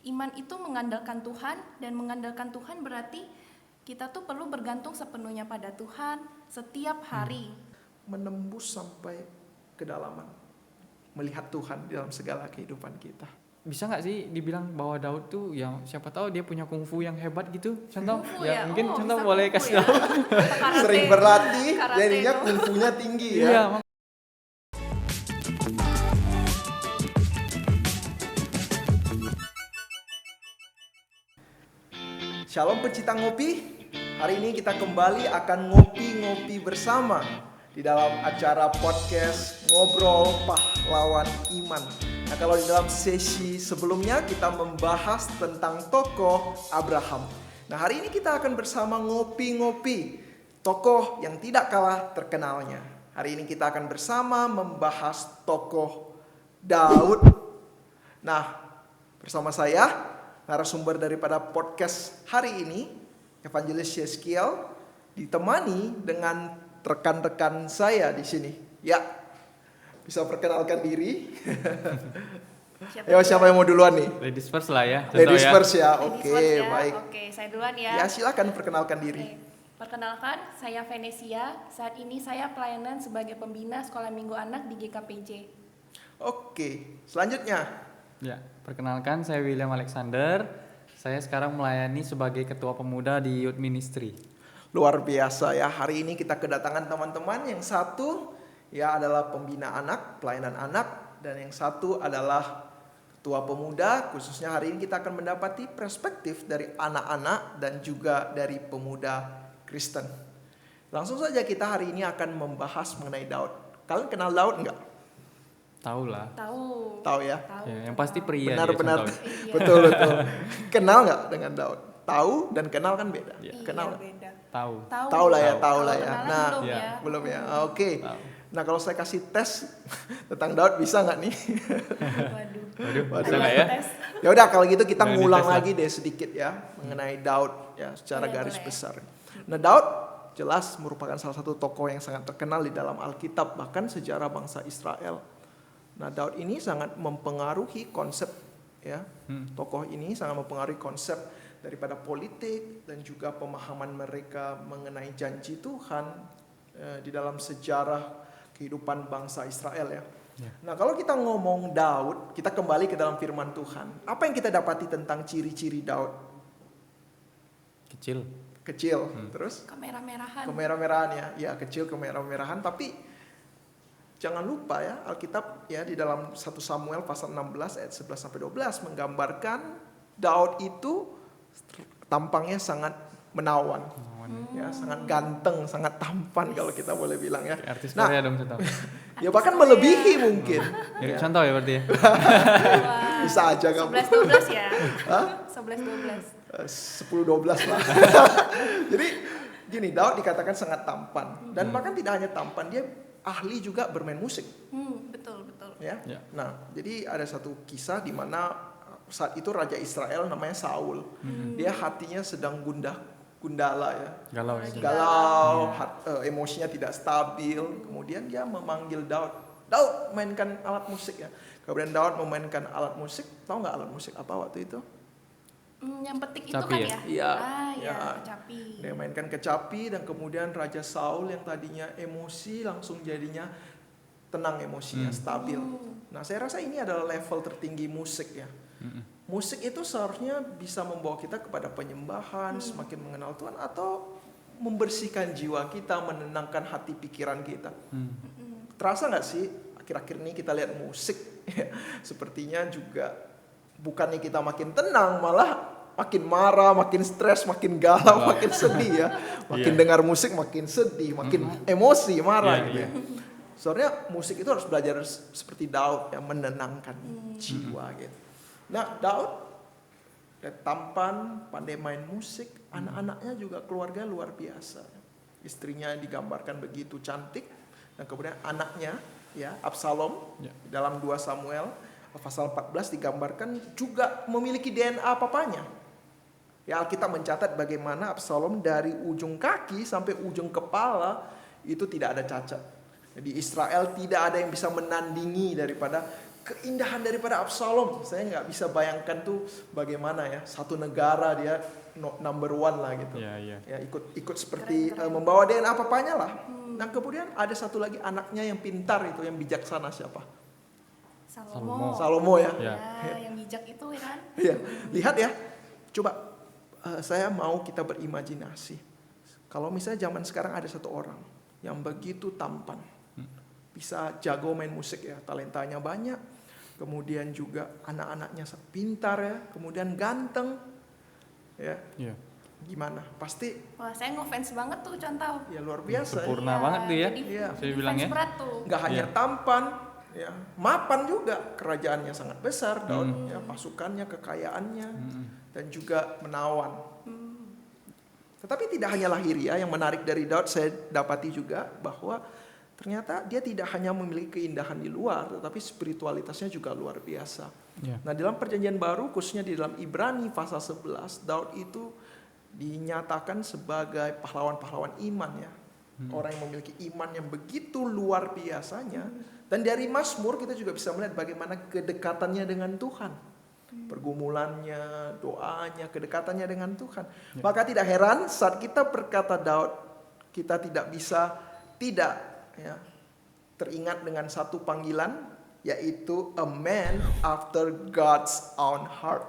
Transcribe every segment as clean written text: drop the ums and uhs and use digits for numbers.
Iman itu mengandalkan Tuhan, dan mengandalkan Tuhan berarti kita tuh perlu bergantung sepenuhnya pada Tuhan setiap hari. Menembus sampai kedalaman, melihat Tuhan di dalam segala kehidupan kita. Bisa nggak sih dibilang bahwa Daud tuh yang siapa tahu dia punya kungfu yang hebat gitu? Contoh, Kungfu ya, ya? mungkin Oh, contoh bisa boleh kungfu kasih ya? tahu. Karate. Sering berlatih, Karate jadinya tuh. kungfunya tinggi ya. Iya, Shalom pecinta ngopi. Hari ini kita kembali akan ngopi-ngopi bersama di dalam acara podcast Ngobrol Pahlawan Iman. Nah, kalau di dalam sesi sebelumnya kita membahas tentang tokoh Abraham. Nah, hari ini kita akan bersama ngopi-ngopi tokoh yang tidak kalah terkenalnya. Hari ini kita akan bersama membahas tokoh Daud. Nah, bersama saya narasumber daripada podcast hari ini, Evangelis Yeskiel, ditemani dengan rekan-rekan saya di sini. Ya, bisa perkenalkan diri. Siapa yang mau duluan nih? ladies first lah ya. Contoh Ladies ya. first ya, Ladies oke, first ya. baik. Oke, saya duluan ya. Ya, silakan perkenalkan diri. Oke. Perkenalkan, saya Venesia. Saat ini saya pelayanan sebagai pembina Sekolah Minggu Anak di GKPJ. Oke, selanjutnya. Ya, perkenalkan saya William Alexander. Saya sekarang melayani sebagai ketua pemuda di Youth Ministry. Luar biasa ya, hari ini kita kedatangan teman-teman. Yang satu ya adalah pembina anak, pelayanan anak, dan yang satu adalah ketua pemuda. Khususnya hari ini kita akan mendapati perspektif dari anak-anak dan juga dari pemuda Kristen. Langsung saja kita hari ini akan membahas mengenai Daud. Kalian kenal Daud enggak? Tahu lah. Tahu Ya? Tahu. Ya, yang pasti pria Benar-benar. dia contoh. Iya. Betul. Kenal nggak dengan Daud? Tahu dan kenal kan beda. Iya. Kenal Iya, nggak? beda. Tahu. Tahu lah ya. Kalau Nah, kenalan belum iya. ya. belum ya. Oke. Tahu. Nah, kalau saya kasih tes tentang Daud bisa nggak nih? Waduh. Bisa nggak ya? Tes. Ya udah kalau gitu kita Nah, ngulang dites lah. lagi deh sedikit ya mengenai Daud ya secara Boleh, garis boleh. besar. Nah, Daud jelas merupakan salah satu tokoh yang sangat terkenal di dalam Alkitab, bahkan sejarah bangsa Israel. Nah, Daud ini sangat mempengaruhi konsep ya. Tokoh ini sangat mempengaruhi konsep daripada politik dan juga pemahaman mereka mengenai janji Tuhan di dalam sejarah kehidupan bangsa Israel ya. Nah, kalau kita ngomong Daud, kita kembali ke dalam firman Tuhan. Apa yang kita dapati tentang ciri-ciri Daud? Kecil, terus Kemerah-merahan. kemerah-merahan ya, kecil kemerah-merahan. Tapi jangan lupa ya, Alkitab ya di dalam 1 Samuel pasal 16 ayat 11 sampai 12 menggambarkan Daud itu tampangnya sangat menawan. Ya, sangat ganteng, sangat tampan kalau kita boleh bilang ya. Kayak artis Nah, Korea dong contoh. ya bahkan melebihi mungkin. Ya, contoh ya berarti ya. Wah, Bisa aja kamu. 11-12 ya. Hah? 11-12. 10-12 lah. Jadi gini, Daud dikatakan sangat tampan. Dan bahkan tidak hanya tampan, dia ahli juga bermain musik. Betul. Ya. Ya. Nah, jadi ada satu kisah di mana saat itu Raja Israel namanya Saul. Dia hatinya sedang gundala ya. Galau ya. Galau, emosinya tidak stabil. Kemudian dia memanggil Daud. Daud, mainkan alat musik ya. Kemudian Daud memainkan alat musik. Tahu nggak alat musik apa waktu itu? Yang petik itu Kecapi kan ya? ya? Iya. Iya, Ya. kecapi. Dia mainkan kecapi dan kemudian Raja Saul yang tadinya emosi langsung jadinya tenang emosinya, stabil. Nah, saya rasa ini adalah level tertinggi musik ya. Musik itu seharusnya bisa membawa kita kepada penyembahan, semakin mengenal Tuhan, atau membersihkan jiwa kita, menenangkan hati pikiran kita. Terasa nggak sih akhir-akhir ini kita lihat musik sepertinya juga bukannya kita makin tenang, malah makin marah, makin stres, makin galau, makin sedih ya. Makin dengar musik makin sedih, makin emosi, marah gitu ya. Soalnya musik itu harus belajar seperti Daud yang menenangkan jiwa gitu. Nah, Daud tampan, pandai main musik, anak-anaknya juga keluarga luar biasa. Istrinya digambarkan begitu cantik, dan kemudian anaknya ya Absalom dalam 2 Samuel pasal 14 digambarkan juga memiliki DNA papanya. Ya, Alkitab mencatat bagaimana Absalom dari ujung kaki sampai ujung kepala itu tidak ada cacat. Jadi Israel tidak ada yang bisa menandingi daripada keindahan daripada Absalom. Saya nggak bisa bayangkan tuh bagaimana ya, satu negara dia number one lah gitu. Iya. Ya ikut seperti membawa DNA apa-apanya lah. Nah kemudian ada satu lagi anaknya yang pintar itu, yang bijaksana, siapa? Salomo ya. Ya. Yang bijak itu ya kan. Iya, lihat ya. Coba saya mau kita berimajinasi. Kalau misalnya zaman sekarang ada satu orang yang begitu tampan, bisa jago main musik ya, talentanya banyak, kemudian juga anak-anaknya pintar ya, kemudian ganteng, ya. Iya. Gimana? Pasti Wah, saya ngefans banget tuh contoh. ya luar biasa. Sempurna banget tuh ya. Jadi Iya. Saya bilang fans ya. berat tuh. Nggak hanya Iya. tampan, ya, mapan juga. Kerajaannya sangat besar, Daud, ya, pasukannya, kekayaannya, dan juga menawan. Tetapi tidak hanya lahiriah yang menarik dari Daud, saya dapati juga bahwa ternyata dia tidak hanya memiliki keindahan di luar, tetapi spiritualitasnya juga luar biasa. Iya. Nah, dalam perjanjian baru, khususnya di dalam Ibrani pasal 11, Daud itu dinyatakan sebagai pahlawan-pahlawan iman ya. Orang yang memiliki iman yang begitu luar biasanya. Dan dari Mazmur kita juga bisa melihat bagaimana kedekatannya dengan Tuhan. Pergumulannya, doanya, kedekatannya dengan Tuhan. Maka tidak heran saat kita berkata Daud, kita tidak bisa tidak ya, teringat dengan satu panggilan, yaitu a man after God's own heart.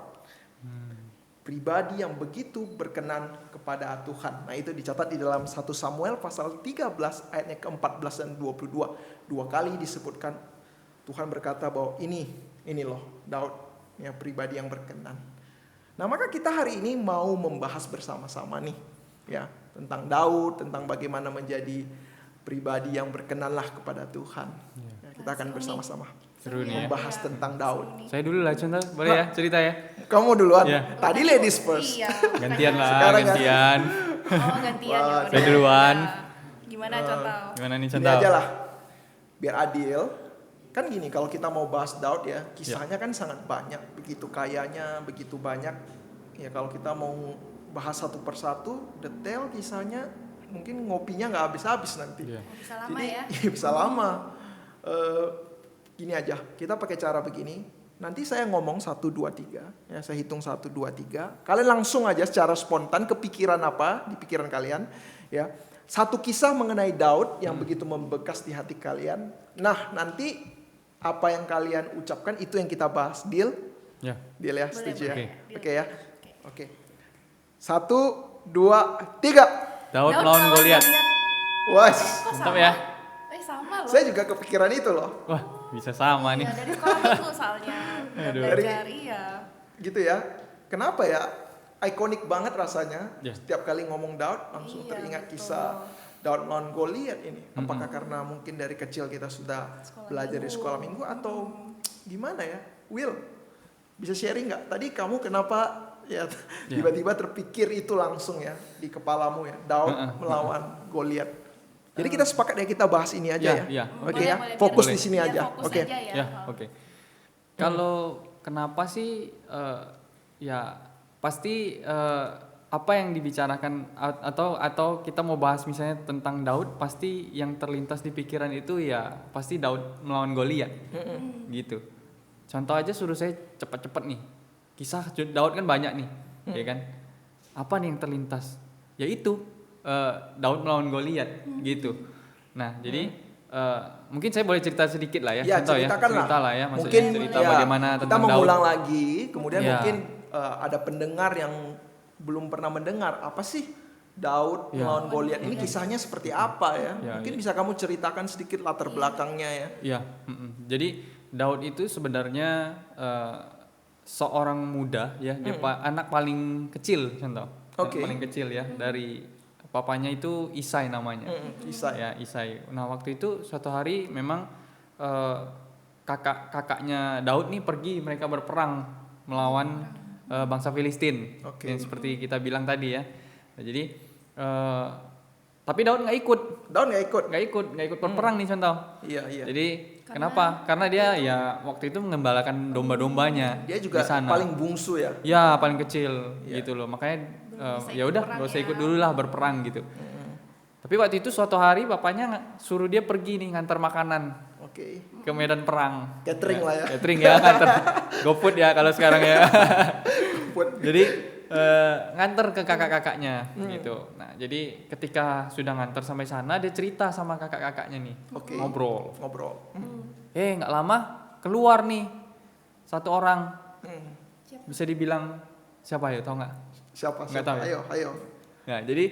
Pribadi yang begitu berkenan kepada Tuhan. Nah itu dicatat di dalam 1 Samuel pasal 13 ayatnya ke-14 dan 22. Dua kali disebutkan Tuhan berkata bahwa ini loh Daud, ya, pribadi yang berkenan. Nah maka kita hari ini mau membahas bersama-sama nih ya tentang Daud, tentang bagaimana menjadi pribadi yang berkenanlah kepada Tuhan. Ya, kita akan bersama-sama Seru nih ya. membahas tentang Daud. Saya dulu lah contoh, boleh ya cerita ya? Kamu duluan. Iya. Tadi ladies first. Iya. Gantian lah, Sekarang gantian. Oh, gantian ya. Wah, udah. saya duluan. Gimana contoh? Gimana nih Ini contoh? aja lah, biar adil. Kan gini, kalau kita mau bahas Daud ya, kisahnya kan sangat banyak, begitu kayanya, begitu banyak. Ya kalau kita mau bahas satu persatu, detail kisahnya, mungkin ngopinya nggak habis-habis nanti. Iya. Oh, bisa lama Jadi ya. bisa lama. Gini aja, kita pakai cara begini. Nanti saya ngomong 1, 2, 3. Ya, saya hitung 1, 2, 3. Kalian langsung aja secara spontan kepikiran apa di pikiran kalian. Ya, satu kisah mengenai Daud yang begitu membekas di hati kalian. Nah, nanti apa yang kalian ucapkan itu yang kita bahas. Deal? Ya. Deal ya, Boleh, setuju ya? boleh. Oke ya? Oke. 1, 2, 3. Daud melawan Goliat. Wah, Kok Mantap sama? ya. Sama loh. saya juga kepikiran itu loh. Wah, bisa sama nih. Ya, dari sekolah minggu soalnya. Aduh. Belajar, iya. Gitu ya. Kenapa ya? Ikonik banget rasanya. Ya. Setiap kali ngomong Daud langsung Iya, teringat betul. kisah Daud melawan Goliat ini. Apakah karena mungkin dari kecil kita sudah Sekolah belajar di minggu. sekolah minggu atau gimana ya? Will, bisa sharing nggak? Tadi kamu kenapa ya tiba-tiba terpikir itu langsung ya di kepalamu ya, Daud melawan Goliat. Jadi kita sepakat ya kita bahas ini aja ya. Iya. Oke Boleh, ya, boleh, fokus biar- di sini biar aja. fokus Oke. aja ya. Ya, oke. Kalau kenapa sih ya pasti apa yang dibicarakan atau kita mau bahas misalnya tentang Daud, pasti yang terlintas di pikiran itu ya pasti Daud melawan Goliat. Gitu. Contoh aja suruh saya cepat-cepat nih. Kisah Daud kan banyak nih, ya kan? Apa nih yang terlintas? Ya itu Daud melawan Goliat gitu. Nah, jadi mungkin saya boleh cerita sedikit lah ya, Ya, contoh ya, ceritakan cerita lah ya, maksudnya Mungkin cerita ya, bagaimana kita tentang Daud. mengulang lagi, kemudian Ya. mungkin ada pendengar yang belum pernah mendengar apa sih Daud Ya. melawan Goliat ini kisahnya seperti apa ya? Ya, Mungkin ya. bisa kamu ceritakan sedikit latar belakangnya ya. Iya, jadi Daud itu sebenarnya seorang muda ya, dia anak paling kecil contoh. Oke. Anak paling kecil ya, dari papanya itu Isai namanya. Isai. Ya, Isai. Nah, waktu itu suatu hari memang kakaknya Daud nih pergi, mereka berperang melawan bangsa Filistin. Oke. Yang seperti kita bilang tadi ya. Nah, jadi tapi Daud nggak ikut. Daud nggak ikut. nggak ikut berperang nih contoh. Iya, iya. Jadi kenapa? Karena dia ya waktu itu mengembalakan domba-dombanya. Dia juga di sana. paling bungsu ya. Ya paling kecil Iya. gitu loh. Makanya bisa ya ikut udah perang gak usah ya. ikut dulu lah berperang gitu. Tapi waktu itu suatu hari bapaknya suruh dia pergi nih ngantar makanan Oke. ke medan perang. Catering lah ya. Catering ya, nganter. GoFood ya kalau sekarang ya. Jadi nganter ke kakak-kakaknya gitu. Nah, jadi ketika sudah nganter sampai sana, dia cerita sama kakak-kakaknya nih, Oke. ngobrol. Nggak lama keluar nih satu orang. Bisa dibilang siapa ya? Tahu nggak? Siapa? Nggak tahu ya? Ayo. Nah, jadi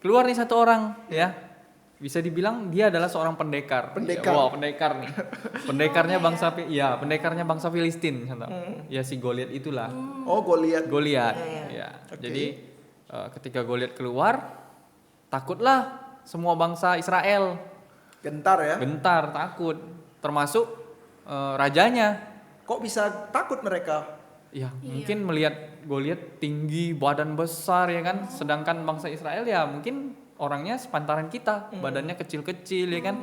keluar nih satu orang ya. Bisa dibilang dia adalah seorang pendekar. Pendekar. Wow, pendekar nih. Pendekarnya bangsa pendekarnya bangsa Filistin, contoh. Ya si Goliat itulah. Oh, Goliat. Ya. Oke. Jadi ketika Goliat keluar, takutlah semua bangsa Israel. Gentar ya. Gentar, takut. Termasuk rajanya. Kok bisa takut mereka? Ya, mungkin melihat Goliat tinggi, badan besar ya kan. Sedangkan bangsa Israel ya mungkin orangnya sepantaran kita, badannya kecil-kecil ya kan.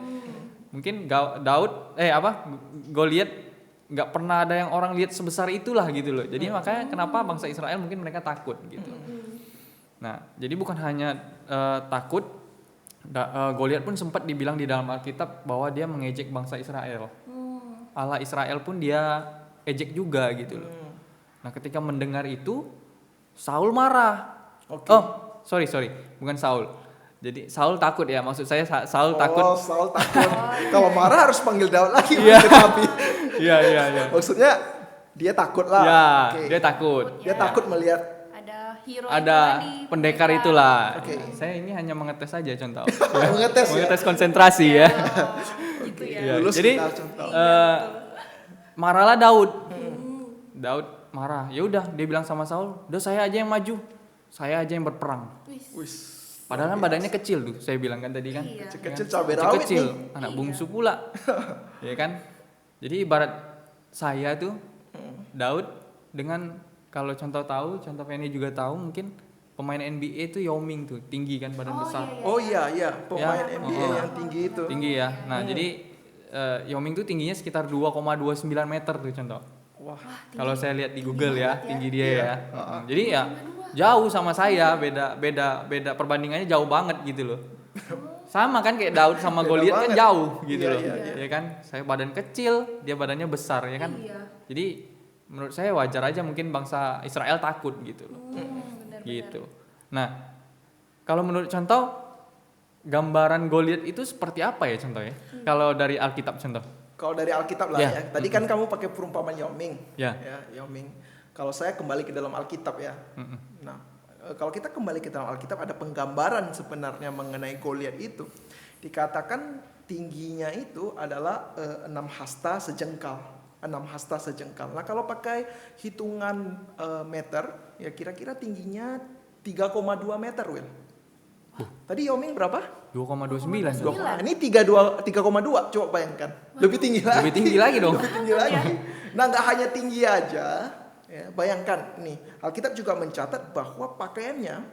Mungkin Goliat nggak pernah ada yang orang lihat sebesar itulah gitu loh. Jadi makanya kenapa bangsa Israel mungkin mereka takut gitu. Nah, jadi bukan hanya takut, Goliat pun sempat dibilang di dalam Alkitab bahwa dia mengejek bangsa Israel. Allah Israel pun dia ejek juga gitu loh. Nah, ketika mendengar itu Saul marah. Oke. Oh, sorry, bukan Saul. Jadi Saul takut ya, maksud saya Saul takut. Oh, Saul takut. Kalau marah harus panggil Daud lagi. Iya. Tapi Iya. maksudnya dia takut lah. Ya, Oke. dia takut. Dia takut melihat Ada hero Ada itu tadi, pendekar itulah. Oke. Saya ini hanya mengetes saja contoh. mengetes ya. Mengetes konsentrasi ya. gitu ya. Iya, Lulus jadi kita contoh. marahlah Daud. Daud marah. Ya udah, dia bilang sama Saul, "Udah saya aja yang maju. Saya aja yang berperang." Wis. Padahal badannya kecil tuh, saya bilang kan tadi kan. Iya. Kecil cabai rawit Kecil, nih. anak bungsu pula. Ya kan? Jadi ibarat saya tuh Daud dengan kalau contoh Penny juga tahu mungkin pemain NBA itu Yao Ming tuh, tinggi kan badan besar. Oh iya, pemain Ya. NBA yang tinggi itu. Tinggi ya. Nah, jadi Yao Ming tuh tingginya sekitar 2,29 meter tuh contoh. Wah, Kalau saya lihat di Google ya, tinggi dia Iya. ya. Jadi ya jauh sama saya, beda perbandingannya jauh banget gitu loh. Sama kan kayak Daud sama Beda Goliat kan banget. jauh gitu Iya, loh. iya. Ya kan? Saya badan kecil, dia badannya besar ya kan. Iya. Jadi menurut saya wajar aja mungkin bangsa Israel takut gitu loh. Benar-benar. Gitu. Nah, kalau menurut contoh gambaran Goliat itu seperti apa ya contohnya? Kalau dari Alkitab contoh. kalau dari Alkitab lah Ya. ya. Tadi kan kamu pakai perumpamaan Yao Ming. Ya. Yao Ming. Kalau saya kembali ke dalam Alkitab ya. Nah, kalau kita kembali ke dalam Alkitab ada penggambaran sebenarnya mengenai Goliat itu. Dikatakan tingginya itu adalah 6 hasta sejengkal. 6 hasta sejengkal. Nah, kalau pakai hitungan meter, ya kira-kira tingginya 3,2 meter, Will. Tadi Yao Ming berapa? 2,29 dong. Nah, ini 3,2, coba bayangkan. Lebih tinggi lagi. Lebih tinggi lagi dong. Lebih tinggi lagi. Nah, nggak hanya tinggi aja, ya, bayangkan nih, Alkitab juga mencatat bahwa pakaiannya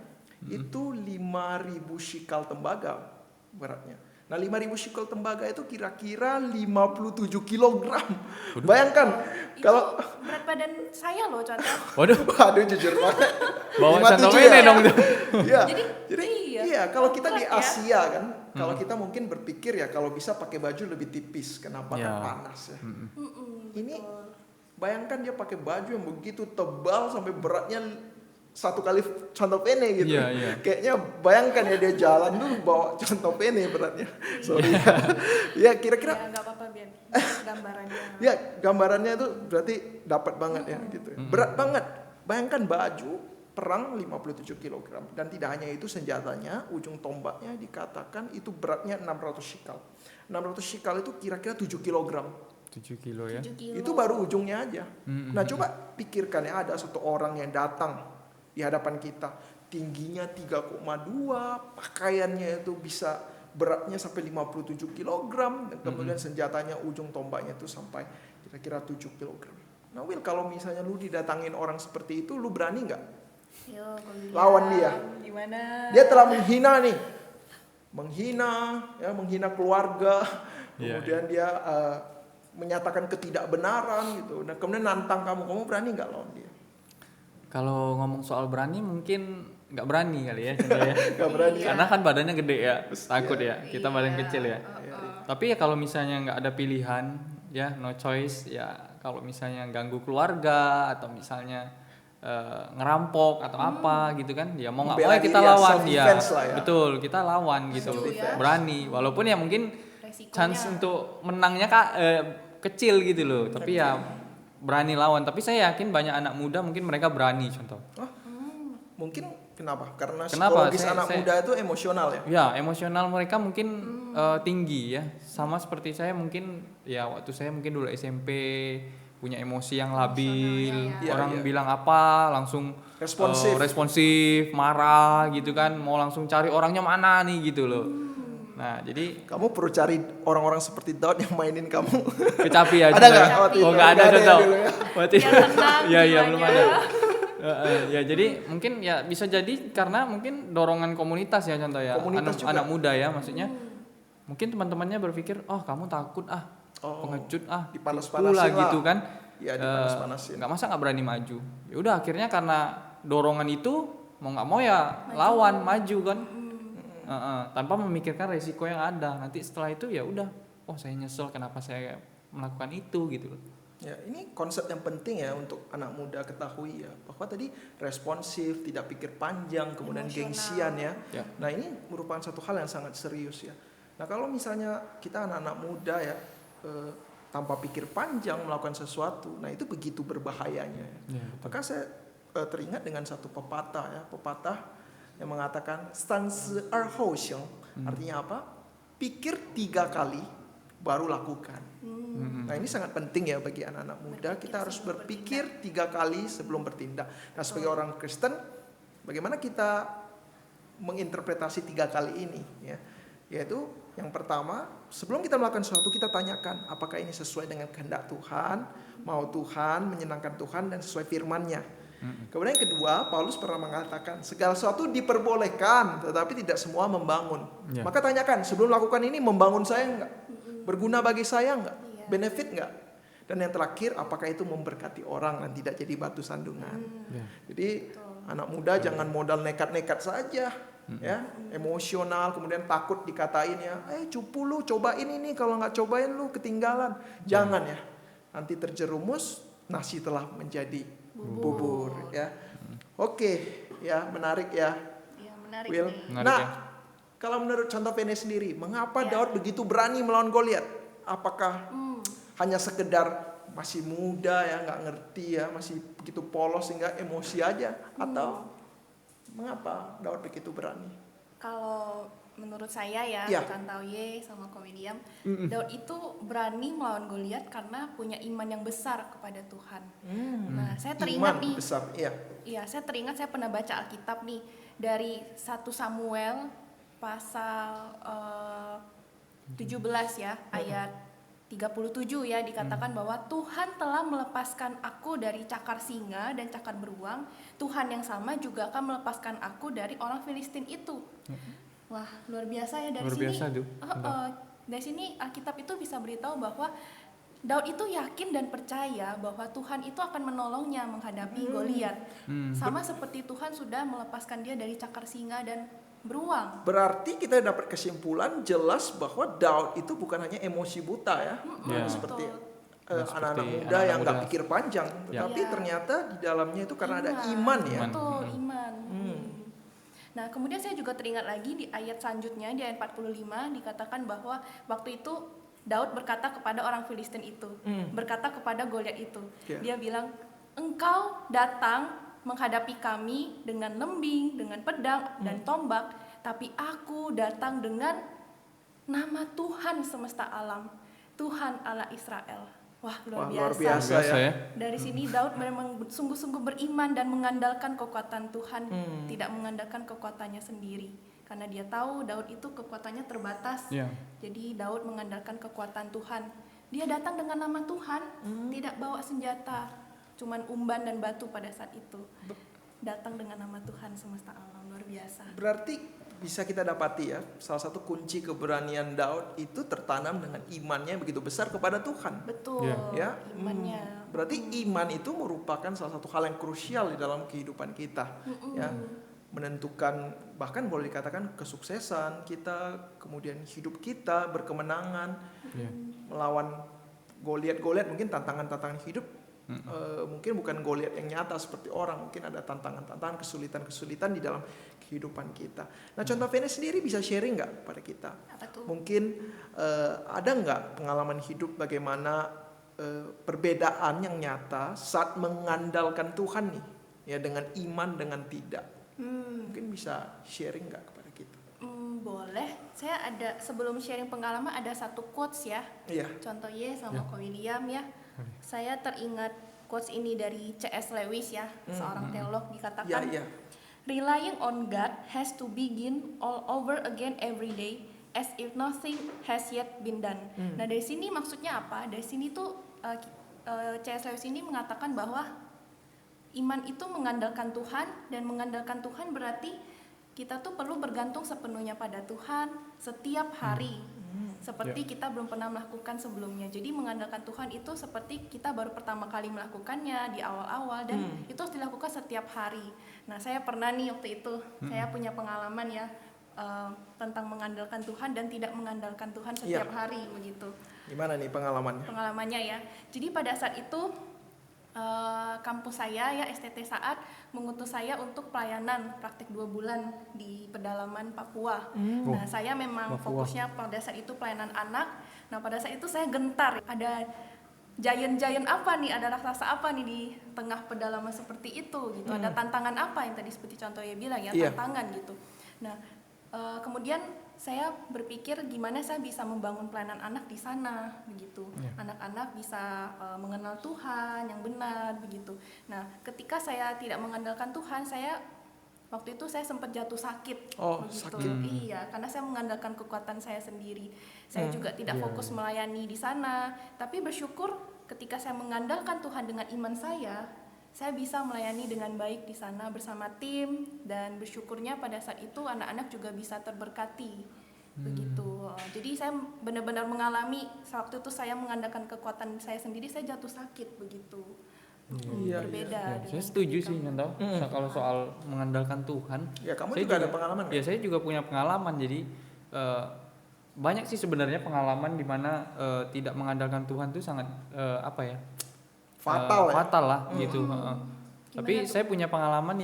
itu 5.000 shikal tembaga beratnya. Nah, 5.000 shikal tembaga itu kira-kira 57 kilogram. Bayangkan Itu kalau berat badan saya loh contoh. Waduh, jujur banget. bawa 57 contoh ya? ini dong. Iya. Jadi, Iya, kalau kita di berat ya. Asia kan, kalau kita mungkin berpikir ya kalau bisa pakai baju lebih tipis, kenapa kan Ya. panas ya. Ini betul. bayangkan dia pakai baju yang begitu tebal sampai beratnya satu kali contoh pene gitu. Iya, iya. Kayaknya bayangkan ya dia jalan dulu bawa contoh pene beratnya. Sorry. Ya kira-kira Ya nggak apa-apa biar gambarannya. ya gambarannya itu berarti dapat banget ya gitu. Berat banget. Bayangkan baju perang 57 kg dan tidak hanya itu senjatanya, ujung tombaknya dikatakan itu beratnya 600 shikal. 600 shikal itu kira-kira 7 kg. 7 kilo ya. 7 kilo. Itu baru ujungnya aja. Nah, coba pikirkan ya ada satu orang yang datang di hadapan kita, tingginya 3,2, pakaiannya itu bisa beratnya sampai 57 kg dan kemudian senjatanya ujung tombaknya itu sampai kira-kira 7 kg. Nah, Will, kalau misalnya lu didatangin orang seperti itu, lu berani nggak? Yo, Goliat. Lawan dia. Gimana? Dia telah menghina nih. Menghina keluarga. Iya, Kemudian dia menyatakan ketidakbenaran gitu. Nah, kemudian nantang kamu berani nggak lawan dia? Kalau ngomong soal berani mungkin nggak berani kali ya contoh ya. Nggak berani. Karena kan badannya gede ya, takut ya. Kita badan Iya. kecil ya. Tapi ya kalau misalnya nggak ada pilihan, ya no choice, ya kalau misalnya ganggu keluarga atau misalnya ngerampok atau apa gitu kan, ya mau nggak mau Membela ya kita diri ya, lawan, self defense lah ya. betul, kita lawan gitu, Setuju ya. berani, walaupun ya mungkin Resikonya. chance untuk menangnya kecil gitu loh, tapi ya berani lawan. Tapi saya yakin banyak anak muda mungkin mereka berani contoh. Mungkin kenapa? Karena Kenapa? psikologis anak muda itu emosional ya. Ya, emosional mereka mungkin tinggi ya. Sama seperti saya mungkin ya waktu saya mungkin dulu SMP punya emosi yang labil. Emosional, ya. Orang Iya, iya. bilang apa langsung Responsif. responsif, marah gitu kan, mau langsung cari orangnya mana nih gitu loh. Nah, jadi Kamu perlu cari orang-orang seperti Daud yang mainin kamu. kecapi ya. Ada nggak? contohnya. Oh, Oh, nggak ada nggak ada ya contoh. dulu ya. Berarti Biar tenang ya iya belum jiwanya. ada. Ya jadi mungkin ya bisa jadi karena mungkin dorongan komunitas ya contoh ya, Komunitas juga. anak muda ya maksudnya. Mungkin teman-temannya berpikir, oh kamu takut Oh, pengecut dipanas-panasin pula lah. gitu kan. Iya, dipanas-panasin. Nggak masa nggak berani maju. Ya udah akhirnya karena dorongan itu mau nggak mau ya lawan maju kan. Tanpa memikirkan resiko yang ada. Nanti setelah itu ya udah, oh saya nyesel kenapa saya melakukan itu gitu loh. Ya, ini konsep yang penting ya untuk anak muda ketahui ya, bahwa tadi responsif, tidak pikir panjang, kemudian Emosional. gengsian ya. Ya. Nah, ini merupakan satu hal yang sangat serius ya. Nah, kalau misalnya kita anak-anak muda ya tanpa pikir panjang melakukan sesuatu, nah itu begitu berbahayanya. Ya. Ya, Maka saya teringat dengan satu pepatah ya, pepatah yang mengatakan "Stanse er houxiong", artinya apa? Pikir 3 kali baru lakukan. Nah, ini sangat penting ya bagi anak-anak muda. Kita harus berpikir 3 kali sebelum bertindak. Nah, sebagai orang Kristen, bagaimana kita menginterpretasi 3 kali ini ya? Yaitu yang pertama, sebelum kita melakukan sesuatu kita tanyakan apakah ini sesuai dengan kehendak Tuhan, mau Tuhan, menyenangkan Tuhan dan sesuai firman-Nya. Kemudian yang kedua, Paulus pernah mengatakan segala sesuatu diperbolehkan, tetapi tidak semua membangun. Ya. Maka tanyakan, sebelum melakukan ini membangun saya enggak? Berguna bagi saya enggak? Iya. Benefit enggak? Dan yang terakhir, apakah itu memberkati orang dan tidak jadi batu sandungan? Ya. Jadi anak muda jangan modal nekat-nekat saja, ya, emosional, kemudian takut dikatain ya, cupu lu cobain ini, kalau nggak cobain lu ketinggalan. Jangan ya, nanti terjerumus nasi telah menjadi bubur ya. Oke, ya menarik ya, Iya, menarik Will. nih. Menarik Nah, ya. kalau menurut contoh Pene sendiri, mengapa Ya. Daud begitu berani melawan Goliat? Apakah hanya sekedar masih muda ya, nggak ngerti ya, masih begitu polos sehingga emosi aja, atau mengapa Daud begitu berani? Kalau menurut saya ya, Iya. Tantoye sama Komediam, Daud itu berani melawan Goliat karena punya iman yang besar kepada Tuhan. Nah, saya teringat Iman nih, besar, iya. iya, saya teringat saya pernah baca Alkitab nih dari 1 Samuel pasal 17 ya, ayat 37 ya, dikatakan bahwa Tuhan telah melepaskan aku dari cakar singa dan cakar beruang. Tuhan yang sama juga akan melepaskan aku dari orang Filistin itu. Wah, luar biasa ya dari Luar sini. biasa tuh. Dari sini Alkitab itu bisa beritahu bahwa Daud itu yakin dan percaya bahwa Tuhan itu akan menolongnya menghadapi Goliat. Sama seperti Tuhan sudah melepaskan dia dari cakar singa dan beruang. Berarti kita dapat kesimpulan jelas bahwa Daud itu bukan hanya emosi buta ya, Ya. seperti Betul. anak-anak Seperti muda anak-anak yang nggak muda. pikir panjang, Ya. tetapi Iya. ternyata di dalamnya itu karena ada iman ya. Betul, iman. Nah, kemudian saya juga teringat lagi di ayat selanjutnya, di ayat 45 dikatakan bahwa waktu itu Daud berkata kepada orang Filistin itu, berkata kepada Goliat itu. Ya. Dia bilang, "Engkau datang menghadapi kami dengan lembing, dengan pedang dan tombak, tapi aku datang dengan nama Tuhan semesta alam, Tuhan Allah Israel." Wah, luar Wah, luar biasa. biasa ya. Dari sini Daud memang sungguh-sungguh beriman dan mengandalkan kekuatan Tuhan, tidak mengandalkan kekuatannya sendiri. Karena dia tahu Daud itu kekuatannya terbatas. Ya. Jadi Daud mengandalkan kekuatan Tuhan. Dia datang dengan nama Tuhan, tidak bawa senjata, cuman umban dan batu pada saat itu. Datang dengan nama Tuhan semesta alam, luar biasa. Berarti bisa kita dapati ya, salah satu kunci keberanian Daud itu tertanam dengan imannya yang begitu besar kepada Tuhan. Betul, Ya. imannya. Berarti iman itu merupakan salah satu hal yang krusial di dalam kehidupan kita. Ya. menentukan, bahkan boleh dikatakan kesuksesan kita, kemudian hidup kita berkemenangan, Iya. melawan Goliat mungkin tantangan-tantangan hidup. Mungkin bukan Goliat yang nyata seperti orang, mungkin ada tantangan-tantangan, kesulitan-kesulitan di dalam kehidupan kita. Nah, contoh Vene sendiri bisa sharing nggak pada kita? Apa tuh? Mungkin ada nggak pengalaman hidup bagaimana perbedaan yang nyata saat mengandalkan Tuhan nih, ya, dengan iman dengan tidak? Mungkin bisa sharing nggak kepada kita? Boleh. Saya ada, sebelum sharing pengalaman, ada satu quotes ya. Iya. Contoh Y sama Ya. Ko William ya. Saya teringat quotes ini dari C.S. Lewis ya, seorang teolog, dikatakan, Iya. relying on God has to begin all over again every day as if nothing has yet been done. Nah, dari sini maksudnya apa? Dari sini tuh C.S. Lewis ini mengatakan bahwa iman itu mengandalkan Tuhan, dan mengandalkan Tuhan berarti kita tuh perlu bergantung sepenuhnya pada Tuhan setiap hari. Seperti kita belum pernah melakukan sebelumnya. Jadi mengandalkan Tuhan itu seperti kita baru pertama kali melakukannya di awal-awal, dan itu harus dilakukan setiap hari. Nah, saya pernah nih waktu itu, saya punya pengalaman ya tentang mengandalkan Tuhan dan tidak mengandalkan Tuhan setiap hari begitu. Gimana nih pengalamannya? Pengalamannya ya. Jadi pada saat itu kampus saya ya, STT Saat, mengutus saya untuk pelayanan praktik 2 bulan di pedalaman Papua. Nah, saya memang Papua. fokusnya pada saat itu pelayanan anak. Nah, pada saat itu saya gentar, ada giant apa nih, ada raksasa apa nih di tengah pedalaman seperti itu gitu. Ada tantangan apa yang tadi seperti contohnya bilang ya, Iya. tantangan gitu. Nah, kemudian saya berpikir gimana saya bisa membangun pelayanan anak di sana begitu. Anak-anak bisa mengenal Tuhan yang benar begitu. Nah, ketika saya tidak mengandalkan Tuhan, saya waktu itu saya sempat jatuh sakit begitu. Sakit. Iya, karena saya mengandalkan kekuatan saya sendiri. Saya juga tidak fokus melayani di sana, tapi bersyukur ketika saya mengandalkan Tuhan dengan iman saya bisa melayani dengan baik di sana bersama tim, dan bersyukurnya pada saat itu anak-anak juga bisa terberkati begitu. Jadi saya benar-benar mengalami waktu itu saya mengandalkan kekuatan saya sendiri, saya jatuh sakit begitu. Iya, Berbeda. Ya, dengan saya setuju sih kamu. Nyantau. Kalau soal mengandalkan Tuhan. Ya, kamu saya juga ada pengalaman nggak? Ya, saya juga punya pengalaman. Jadi banyak sih sebenarnya pengalaman di mana tidak mengandalkan Tuhan itu sangat apa ya? Fatal ya? Fatal lah gitu. Tapi tuh? saya punya pengalaman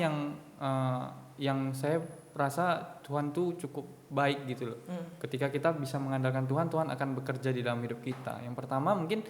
yang saya rasa Tuhan tuh cukup baik gitu loh. Ketika kita bisa mengandalkan Tuhan, Tuhan akan bekerja di dalam hidup kita. Yang pertama mungkin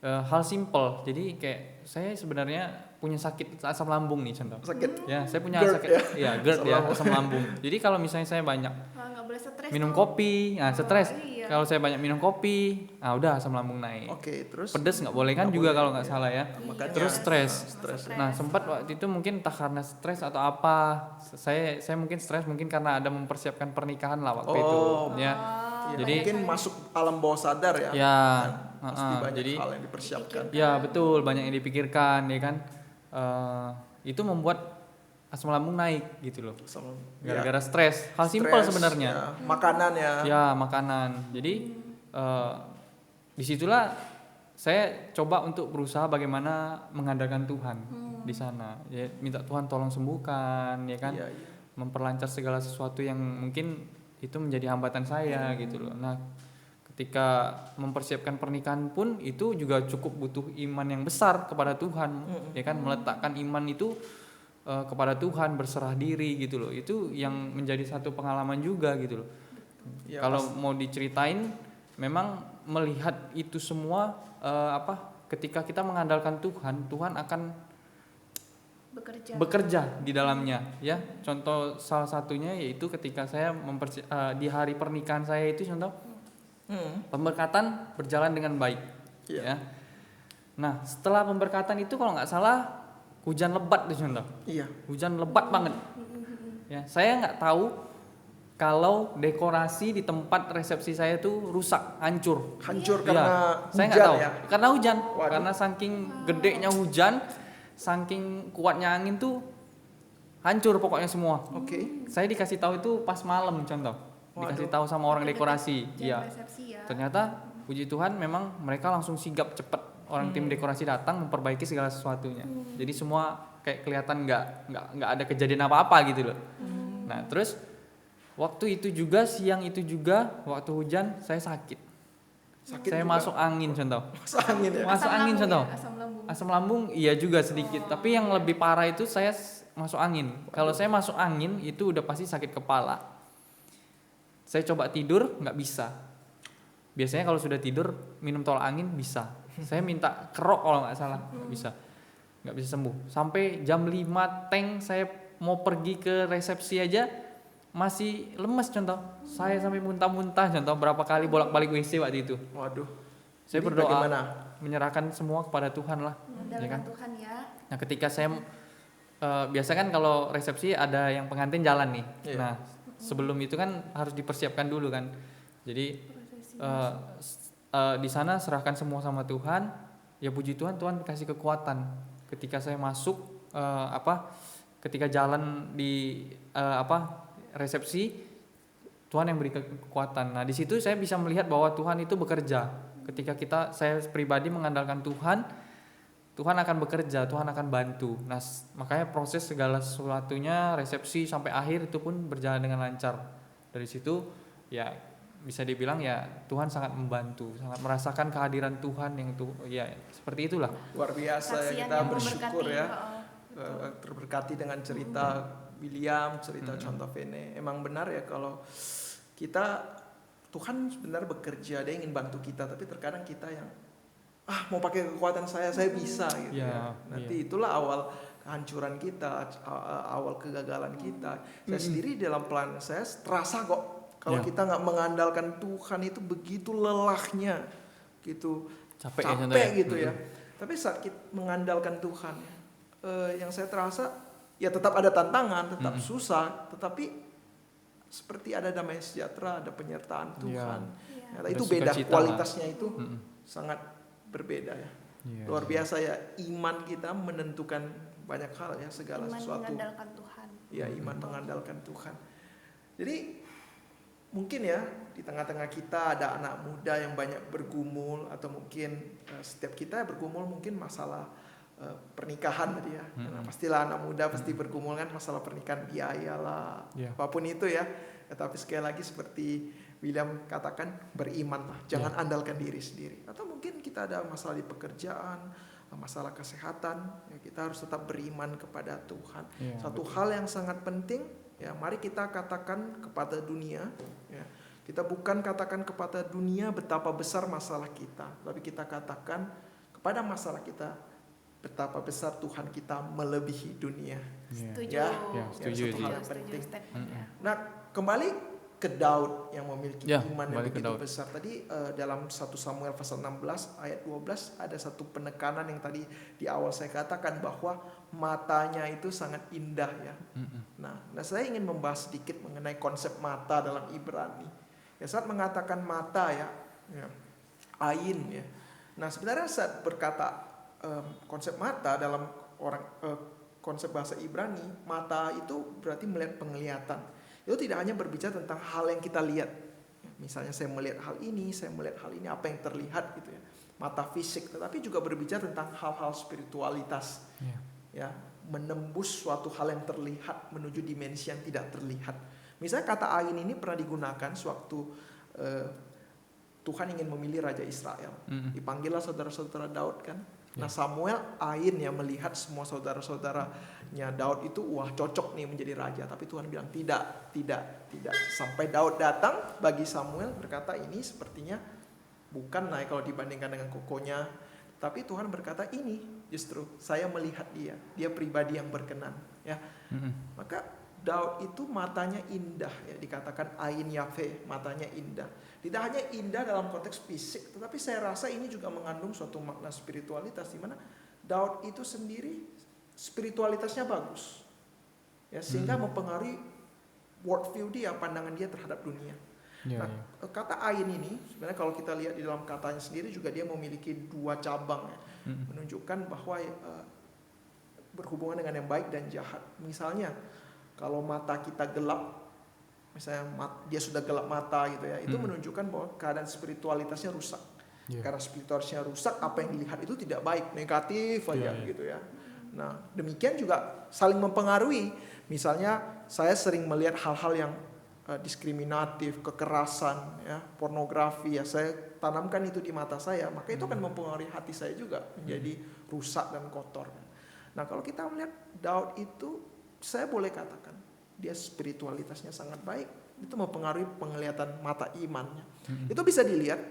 hal simple. Jadi kayak saya sebenarnya punya sakit asam lambung nih contoh. Sakit. Ya, saya punya GERD sakit ya? GERD Asam ya, lambung. asam lambung. Jadi kalau misalnya saya banyak Nggak boleh stres minum tuh. kopi, nah stres. Iya. Kalau saya banyak minum kopi, nah udah asam lambung naik. Oke, terus Pedes nggak boleh kan Nggak juga boleh, kalau nggak iya. salah ya. Makanya Terus stres. stres. Nah sempat waktu itu mungkin entah karena stres atau apa, saya mungkin stres mungkin karena ada mempersiapkan pernikahan lah waktu itu. Ya, Ya, Jadi- mungkin masuk alam bawah sadar ya. ya, Kan? Pasti banyak jadi hal yang dipersiapkan. ya betul banyak yang dipikirkan ya kan. Itu membuat asam lambung naik gitu loh. Sama- Gara-gara stres. Hal ya, simpel stres, sebenarnya. ya, makanan ya. Ya makanan. Jadi disitulah saya coba untuk berusaha bagaimana mengandalkan Tuhan di sana. Ya, minta Tuhan tolong sembuhkan, ya kan, Iya, iya. memperlancar segala sesuatu yang mungkin itu menjadi hambatan saya gitu loh. Nah, ketika mempersiapkan pernikahan pun itu juga cukup butuh iman yang besar kepada Tuhan, ya kan, meletakkan iman itu kepada Tuhan, berserah diri gitu loh. Itu yang menjadi satu pengalaman juga gitu loh. Ya, Kalau mau diceritain, memang melihat itu semua ketika kita mengandalkan Tuhan, Tuhan akan bekerja di dalamnya, ya. Contoh salah satunya yaitu ketika saya di hari pernikahan saya itu contoh pemberkatan berjalan dengan baik, Iya. ya. Nah, setelah pemberkatan itu kalau nggak salah hujan lebat tuh contoh, Iya. hujan lebat banget. Ya, saya nggak tahu kalau dekorasi di tempat resepsi saya tuh rusak, hancur. Hancur Iya, karena saya nggak hujan tahu. ya. Karena hujan, Waduh. karena saking gedenya hujan, saking kuatnya angin tuh hancur pokoknya semua. Oke. Saya dikasih tahu itu pas malam contoh, dikasih tahu sama orang dekorasi. Iya. Resepsi ya. Ternyata puji Tuhan memang mereka langsung sigap cepet, orang tim dekorasi datang memperbaiki segala sesuatunya. Jadi semua kayak kelihatan nggak ada kejadian apa-apa gitu loh. Nah terus waktu itu juga, siang itu juga, waktu hujan saya sakit. Saya juga. masuk angin contoh. Masuk angin ya. Masuk Asam angin lambung contoh. ya, asam lambung. Asam lambung iya juga sedikit, tapi yang lebih parah itu saya masuk angin. Kalau saya masuk angin itu udah pasti sakit kepala. Saya coba tidur nggak bisa. Biasanya kalau sudah tidur minum tolak angin bisa. Saya minta kerok kalau nggak salah, nggak bisa sembuh. Sampai jam 5 teng saya mau pergi ke resepsi aja masih lemes contoh. Saya sampai muntah-muntah contoh, berapa kali bolak-balik WC waktu itu. Waduh. Saya Jadi berdoa bagaimana? menyerahkan semua kepada Tuhan lah. Mengandalkan Ya kan? Tuhan ya. Nah ketika saya biasa kan kalau resepsi ada yang pengantin jalan nih. Iya. Nah sebelum itu kan harus dipersiapkan dulu kan. Jadi di sana serahkan semua sama Tuhan. Ya puji Tuhan, Tuhan kasih kekuatan. Ketika saya masuk ketika jalan di resepsi, Tuhan yang beri kekuatan. Nah di situ saya bisa melihat bahwa Tuhan itu bekerja. Ketika saya pribadi mengandalkan Tuhan, Tuhan akan bekerja, Tuhan akan bantu. Nah, makanya proses segala sesuatunya, resepsi sampai akhir itu pun berjalan dengan lancar. Dari situ ya bisa dibilang ya Tuhan sangat membantu, sangat merasakan kehadiran Tuhan yang ya seperti itulah. Luar biasa ya, Saksian kita yang bersyukur memberkati, ya. Terberkati dengan cerita William, cerita Contoh Vene. Emang benar ya kalau kita, Tuhan sebenarnya bekerja, dia ingin bantu kita, tapi terkadang kita yang mau pakai kekuatan saya bisa gitu ya. Nanti itulah awal kehancuran kita, awal kegagalan kita. Saya sendiri dalam pelayanan saya terasa kok kalau kita nggak mengandalkan Tuhan itu begitu lelahnya, gitu capek gitu ya. Tapi saat kita mengandalkan Tuhan, yang saya terasa ya tetap ada tantangan, tetap susah, tetapi seperti ada damai sejahtera, ada penyertaan Tuhan. Nah, itu beda kualitasnya itu sangat berbeda ya. Luar biasa ya, iman kita menentukan banyak hal ya, segala sesuatu. Iman mengandalkan Tuhan. Ya, iman mengandalkan Tuhan. Jadi mungkin ya di tengah-tengah kita ada anak muda yang banyak bergumul, atau mungkin setiap kita bergumul mungkin masalah pernikahan tadi ya. Nah, pastilah anak muda pasti bergumul kan masalah pernikahan, biaya lah, apapun itu ya. Tapi sekali lagi seperti William katakan, beriman lah, jangan andalkan diri sendiri. Atau mungkin kita ada masalah di pekerjaan, masalah kesehatan, ya kita harus tetap beriman kepada Tuhan. Satu hal yang sangat penting, ya mari kita katakan kepada dunia, ya kita bukan katakan kepada dunia betapa besar masalah kita, tapi kita katakan kepada masalah kita betapa besar Tuhan kita melebihi dunia. Setuju. Ya, setuju. satu hal yang penting. statementnya. Nah, kembali ke Daud yang memiliki iman yang begitu Daud. besar. Tadi dalam 1 Samuel pasal 16 ayat 12 ada satu penekanan yang tadi di awal saya katakan bahwa matanya itu sangat indah ya. Nah, saya ingin membahas sedikit mengenai konsep mata dalam Ibrani. Ya, saat mengatakan mata ya ain ya. Nah, sebenarnya saat berkata konsep mata dalam konsep bahasa Ibrani, mata itu berarti melihat penglihatan. Itu tidak hanya berbicara tentang hal yang kita lihat. Misalnya saya melihat hal ini, apa yang terlihat gitu ya. Mata fisik, tetapi juga berbicara tentang hal-hal spiritualitas. Ya, menembus suatu hal yang terlihat menuju dimensi yang tidak terlihat. Misalnya kata ain ini pernah digunakan sewaktu Tuhan ingin memilih Raja Israel. Dipanggillah saudara-saudara Daud kan. Nah, Samuel ain yang melihat semua saudara-saudaranya Daud itu cocok nih menjadi raja, tapi Tuhan bilang tidak. Sampai Daud datang bagi Samuel berkata ini sepertinya bukan naik kalau dibandingkan dengan kokonya, tapi Tuhan berkata ini justru saya melihat dia pribadi yang berkenan ya. Maka Daud itu matanya indah ya, dikatakan ain Yahweh, matanya indah. Tidak hanya indah dalam konteks fisik, tetapi saya rasa ini juga mengandung suatu makna spiritualitas, di mana Daud itu sendiri spiritualitasnya bagus. Ya, sehingga mempengaruhi worldview dia, pandangan dia terhadap dunia. Kata ain ini sebenarnya kalau kita lihat di dalam katanya sendiri juga dia memiliki dua cabang ya, menunjukkan bahwa berhubungan dengan yang baik dan jahat. Misalnya kalau mata kita gelap, misalnya dia sudah gelap mata gitu ya, itu menunjukkan bahwa keadaan spiritualitasnya rusak. Karena spiritualitasnya rusak, apa yang dilihat itu tidak baik, negatif aja gitu ya. Nah, demikian juga saling mempengaruhi. Misalnya saya sering melihat hal-hal yang diskriminatif, kekerasan, ya, pornografi, ya, saya tanamkan itu di mata saya, maka itu akan mempengaruhi hati saya juga menjadi rusak dan kotor. Nah, kalau kita melihat Daud itu, saya boleh katakan dia spiritualitasnya sangat baik, itu mempengaruhi penglihatan mata imannya. Itu bisa dilihat,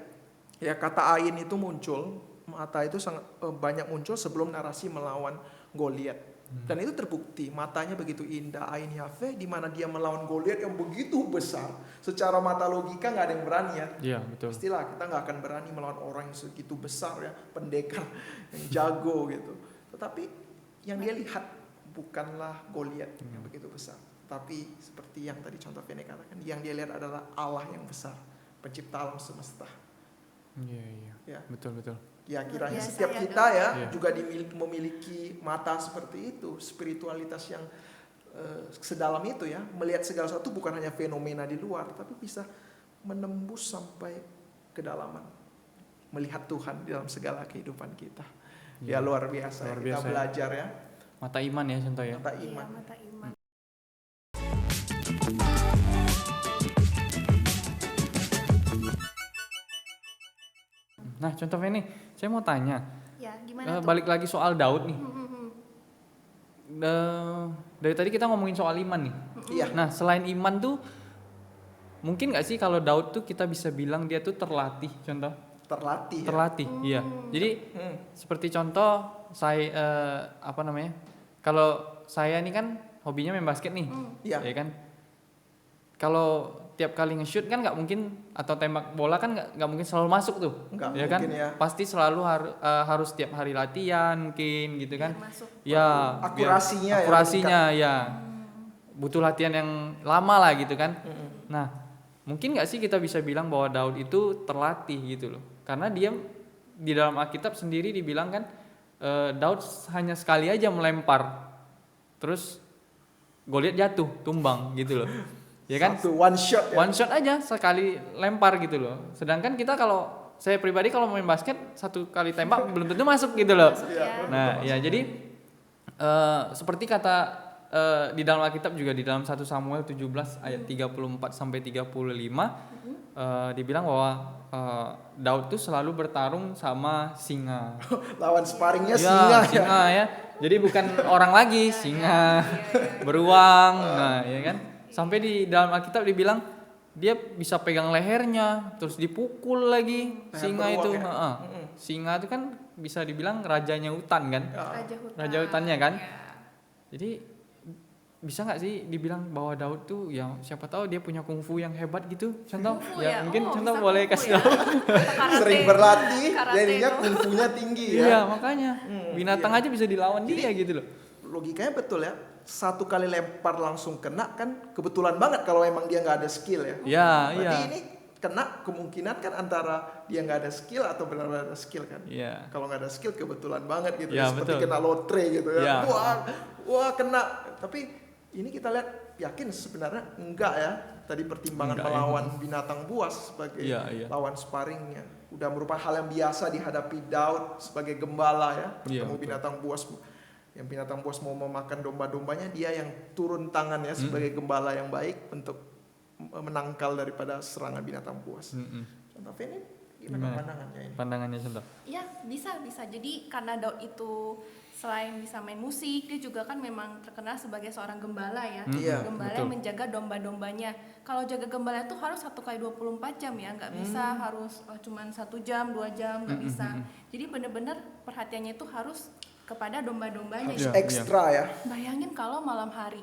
ya, kata Ain itu muncul, mata itu sangat banyak muncul sebelum narasi melawan Goliat. Dan itu terbukti, matanya begitu indah, Ain Yahweh, di mana dia melawan Goliat yang begitu besar. Secara mata logika nggak ada yang berani, ya. Iya, betul. Pastilah kita nggak akan berani melawan orang yang segitu besar, ya, pendekar yang jago gitu. Tetapi yang dia lihat bukanlah Goliat yang begitu besar, tapi seperti yang tadi contoh Vene katakan, yang dia lihat adalah Allah yang besar, pencipta alam semesta. Iya. Ya. Betul. Ya, kiranya Biasa setiap ya, kita, ya, Iya. juga memiliki mata seperti itu, spiritualitas yang sedalam itu, ya, melihat segala sesuatu bukan hanya fenomena di luar, tapi bisa menembus sampai kedalaman, melihat Tuhan di dalam segala kehidupan kita. Ya, luar biasa, Luar kita biasa, ya. belajar, ya, Mata iman ya contoh ya. mata Iya, iman. mata iman. Nah, contoh ini saya mau tanya, Ya, gimana tuh? balik lagi soal Daud nih. Hmm, hmm, hmm. Dari tadi kita ngomongin soal iman nih. Iya. Nah, selain iman tuh mungkin nggak sih kalau Daud tuh kita bisa bilang dia tuh terlatih, contoh? Terlatih, ya. Terlatih, iya. Jadi seperti contoh saya kalau saya ini kan hobinya main basket nih, Iya. ya kan. Kalau tiap kali nge-shoot kan nggak mungkin, atau tembak bola kan nggak mungkin selalu masuk tuh, Nggak ya kan. mungkin, ya. Pasti selalu harus tiap hari latihan mungkin gitu kan. Biar masuk. Ya, Akurasinya, ya, akurasinya ya, butuh latihan yang lama lah gitu kan. Nah, mungkin nggak sih kita bisa bilang bahwa Daud itu terlatih gitu loh, karena dia di dalam Alkitab sendiri dibilang kan, Daud hanya sekali aja melempar, terus Goliat jatuh, tumbang gitu loh, ya kan? Satu one shot, ya. One shot aja sekali lempar gitu loh. Sedangkan kita kalau saya pribadi kalau main basket satu kali tembak belum tentu masuk gitu loh. Masuk, ya. Nah, ya jadi seperti kata di dalam Alkitab juga di dalam 1 Samuel 17 ayat 34 sampai 35 dibilang bahwa Daud tuh selalu bertarung sama singa. Lawan sparringnya Ya, singa, ya. singa ya. Jadi bukan orang lagi, singa beruang. Nah, ya kan? Sampai di dalam Alkitab dibilang dia bisa pegang lehernya, terus dipukul lagi Leher singa beruang, itu. ya. Heeh. Singa itu kan bisa dibilang rajanya hutan kan? Raja hutan. Raja hutannya kan? Ya. Jadi bisa nggak sih dibilang bahwa Daud tuh yang siapa tahu dia punya kungfu yang hebat gitu? Contoh, Kungfu ya mungkin Oh, contoh bisa boleh kungfu kasih ya. tahu. Karate. Sering berlatih, Karate jadinya tuh. kungfunya tinggi, ya. Iya, makanya binatang iya. aja bisa dilawan dia gitu loh. Logikanya betul, ya. Satu kali lempar langsung kena kan kebetulan banget kalau emang dia nggak ada skill, ya. Ya, Berarti iya. ini kena kemungkinan kan antara dia nggak ada skill atau benar-benar ada skill kan. Iya. Kalau nggak ada skill kebetulan banget gitu, Ya, seperti betul. kena lotre gitu, ya. Ya. Wah kena. Tapi ini kita lihat yakin sebenarnya enggak, ya. Tadi pertimbangan Enggak, ya. melawan binatang buas sebagai Iya, iya. lawan sparringnya udah merupakan hal yang biasa dihadapi Daud sebagai gembala, ya. Iya, Ketemu betul. binatang buas, yang binatang buas mau memakan domba-dombanya, dia yang turun tangannya sebagai gembala yang baik untuk menangkal daripada serangan binatang buas. Contoh ini gimana Gimana? pandangannya ini? Pandangannya contoh. Ya, bisa. Jadi karena Daud itu selain bisa main musik, dia juga kan memang terkenal sebagai seorang gembala, ya. Iya, Gembala betul. yang menjaga domba-dombanya. Kalau jaga gembala itu harus 1 kali 24 jam, ya. Nggak bisa harus cuman 1 jam, 2 jam, nggak bisa. Jadi benar-benar perhatiannya itu harus kepada domba-dombanya. Iya. Ekstra, ya. Bayangin kalau malam hari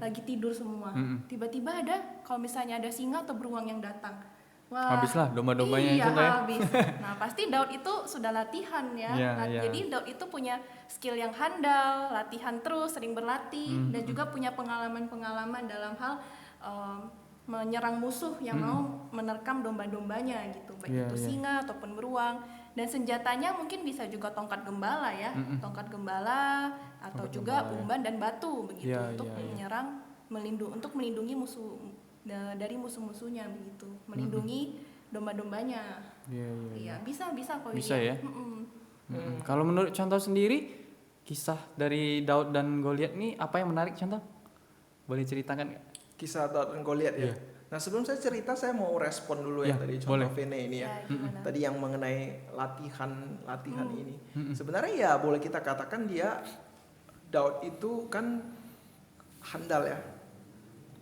lagi tidur semua, tiba-tiba ada kalau misalnya ada singa atau beruang yang datang, wah, Habislah domba-dombanya iya, contoh ya. habis. Nah pasti Daud itu sudah latihan, ya. Iya, Nah, iya. jadi Daud itu punya skill yang handal, latihan terus, sering berlatih, dan juga punya pengalaman-pengalaman dalam hal menyerang musuh yang mau menerkam domba-dombanya gitu, baik Iya, itu iya. singa ataupun beruang. Dan senjatanya mungkin bisa juga tongkat gembala, ya, tongkat gembala atau Tongkat juga gembala, ya. umban dan batu begitu Iya, untuk iya, iya. menyerang, untuk melindungi musuh dari musuh-musuhnya begitu, melindungi domba-dombanya. Iya, iya. Iya, bisa kok ini. Bisa, ya? Kalau menurut contoh sendiri, kisah dari Daud dan Goliat nih apa yang menarik contoh? Boleh ceritakan nggak? Kisah Daud dan Goliat ya. Iya. Nah sebelum saya cerita saya mau respon dulu yang Ya, tadi contoh boleh. Vene ini ya. Gimana? Tadi yang mengenai latihan ini. Sebenarnya ya boleh kita katakan dia Daud itu kan handal ya,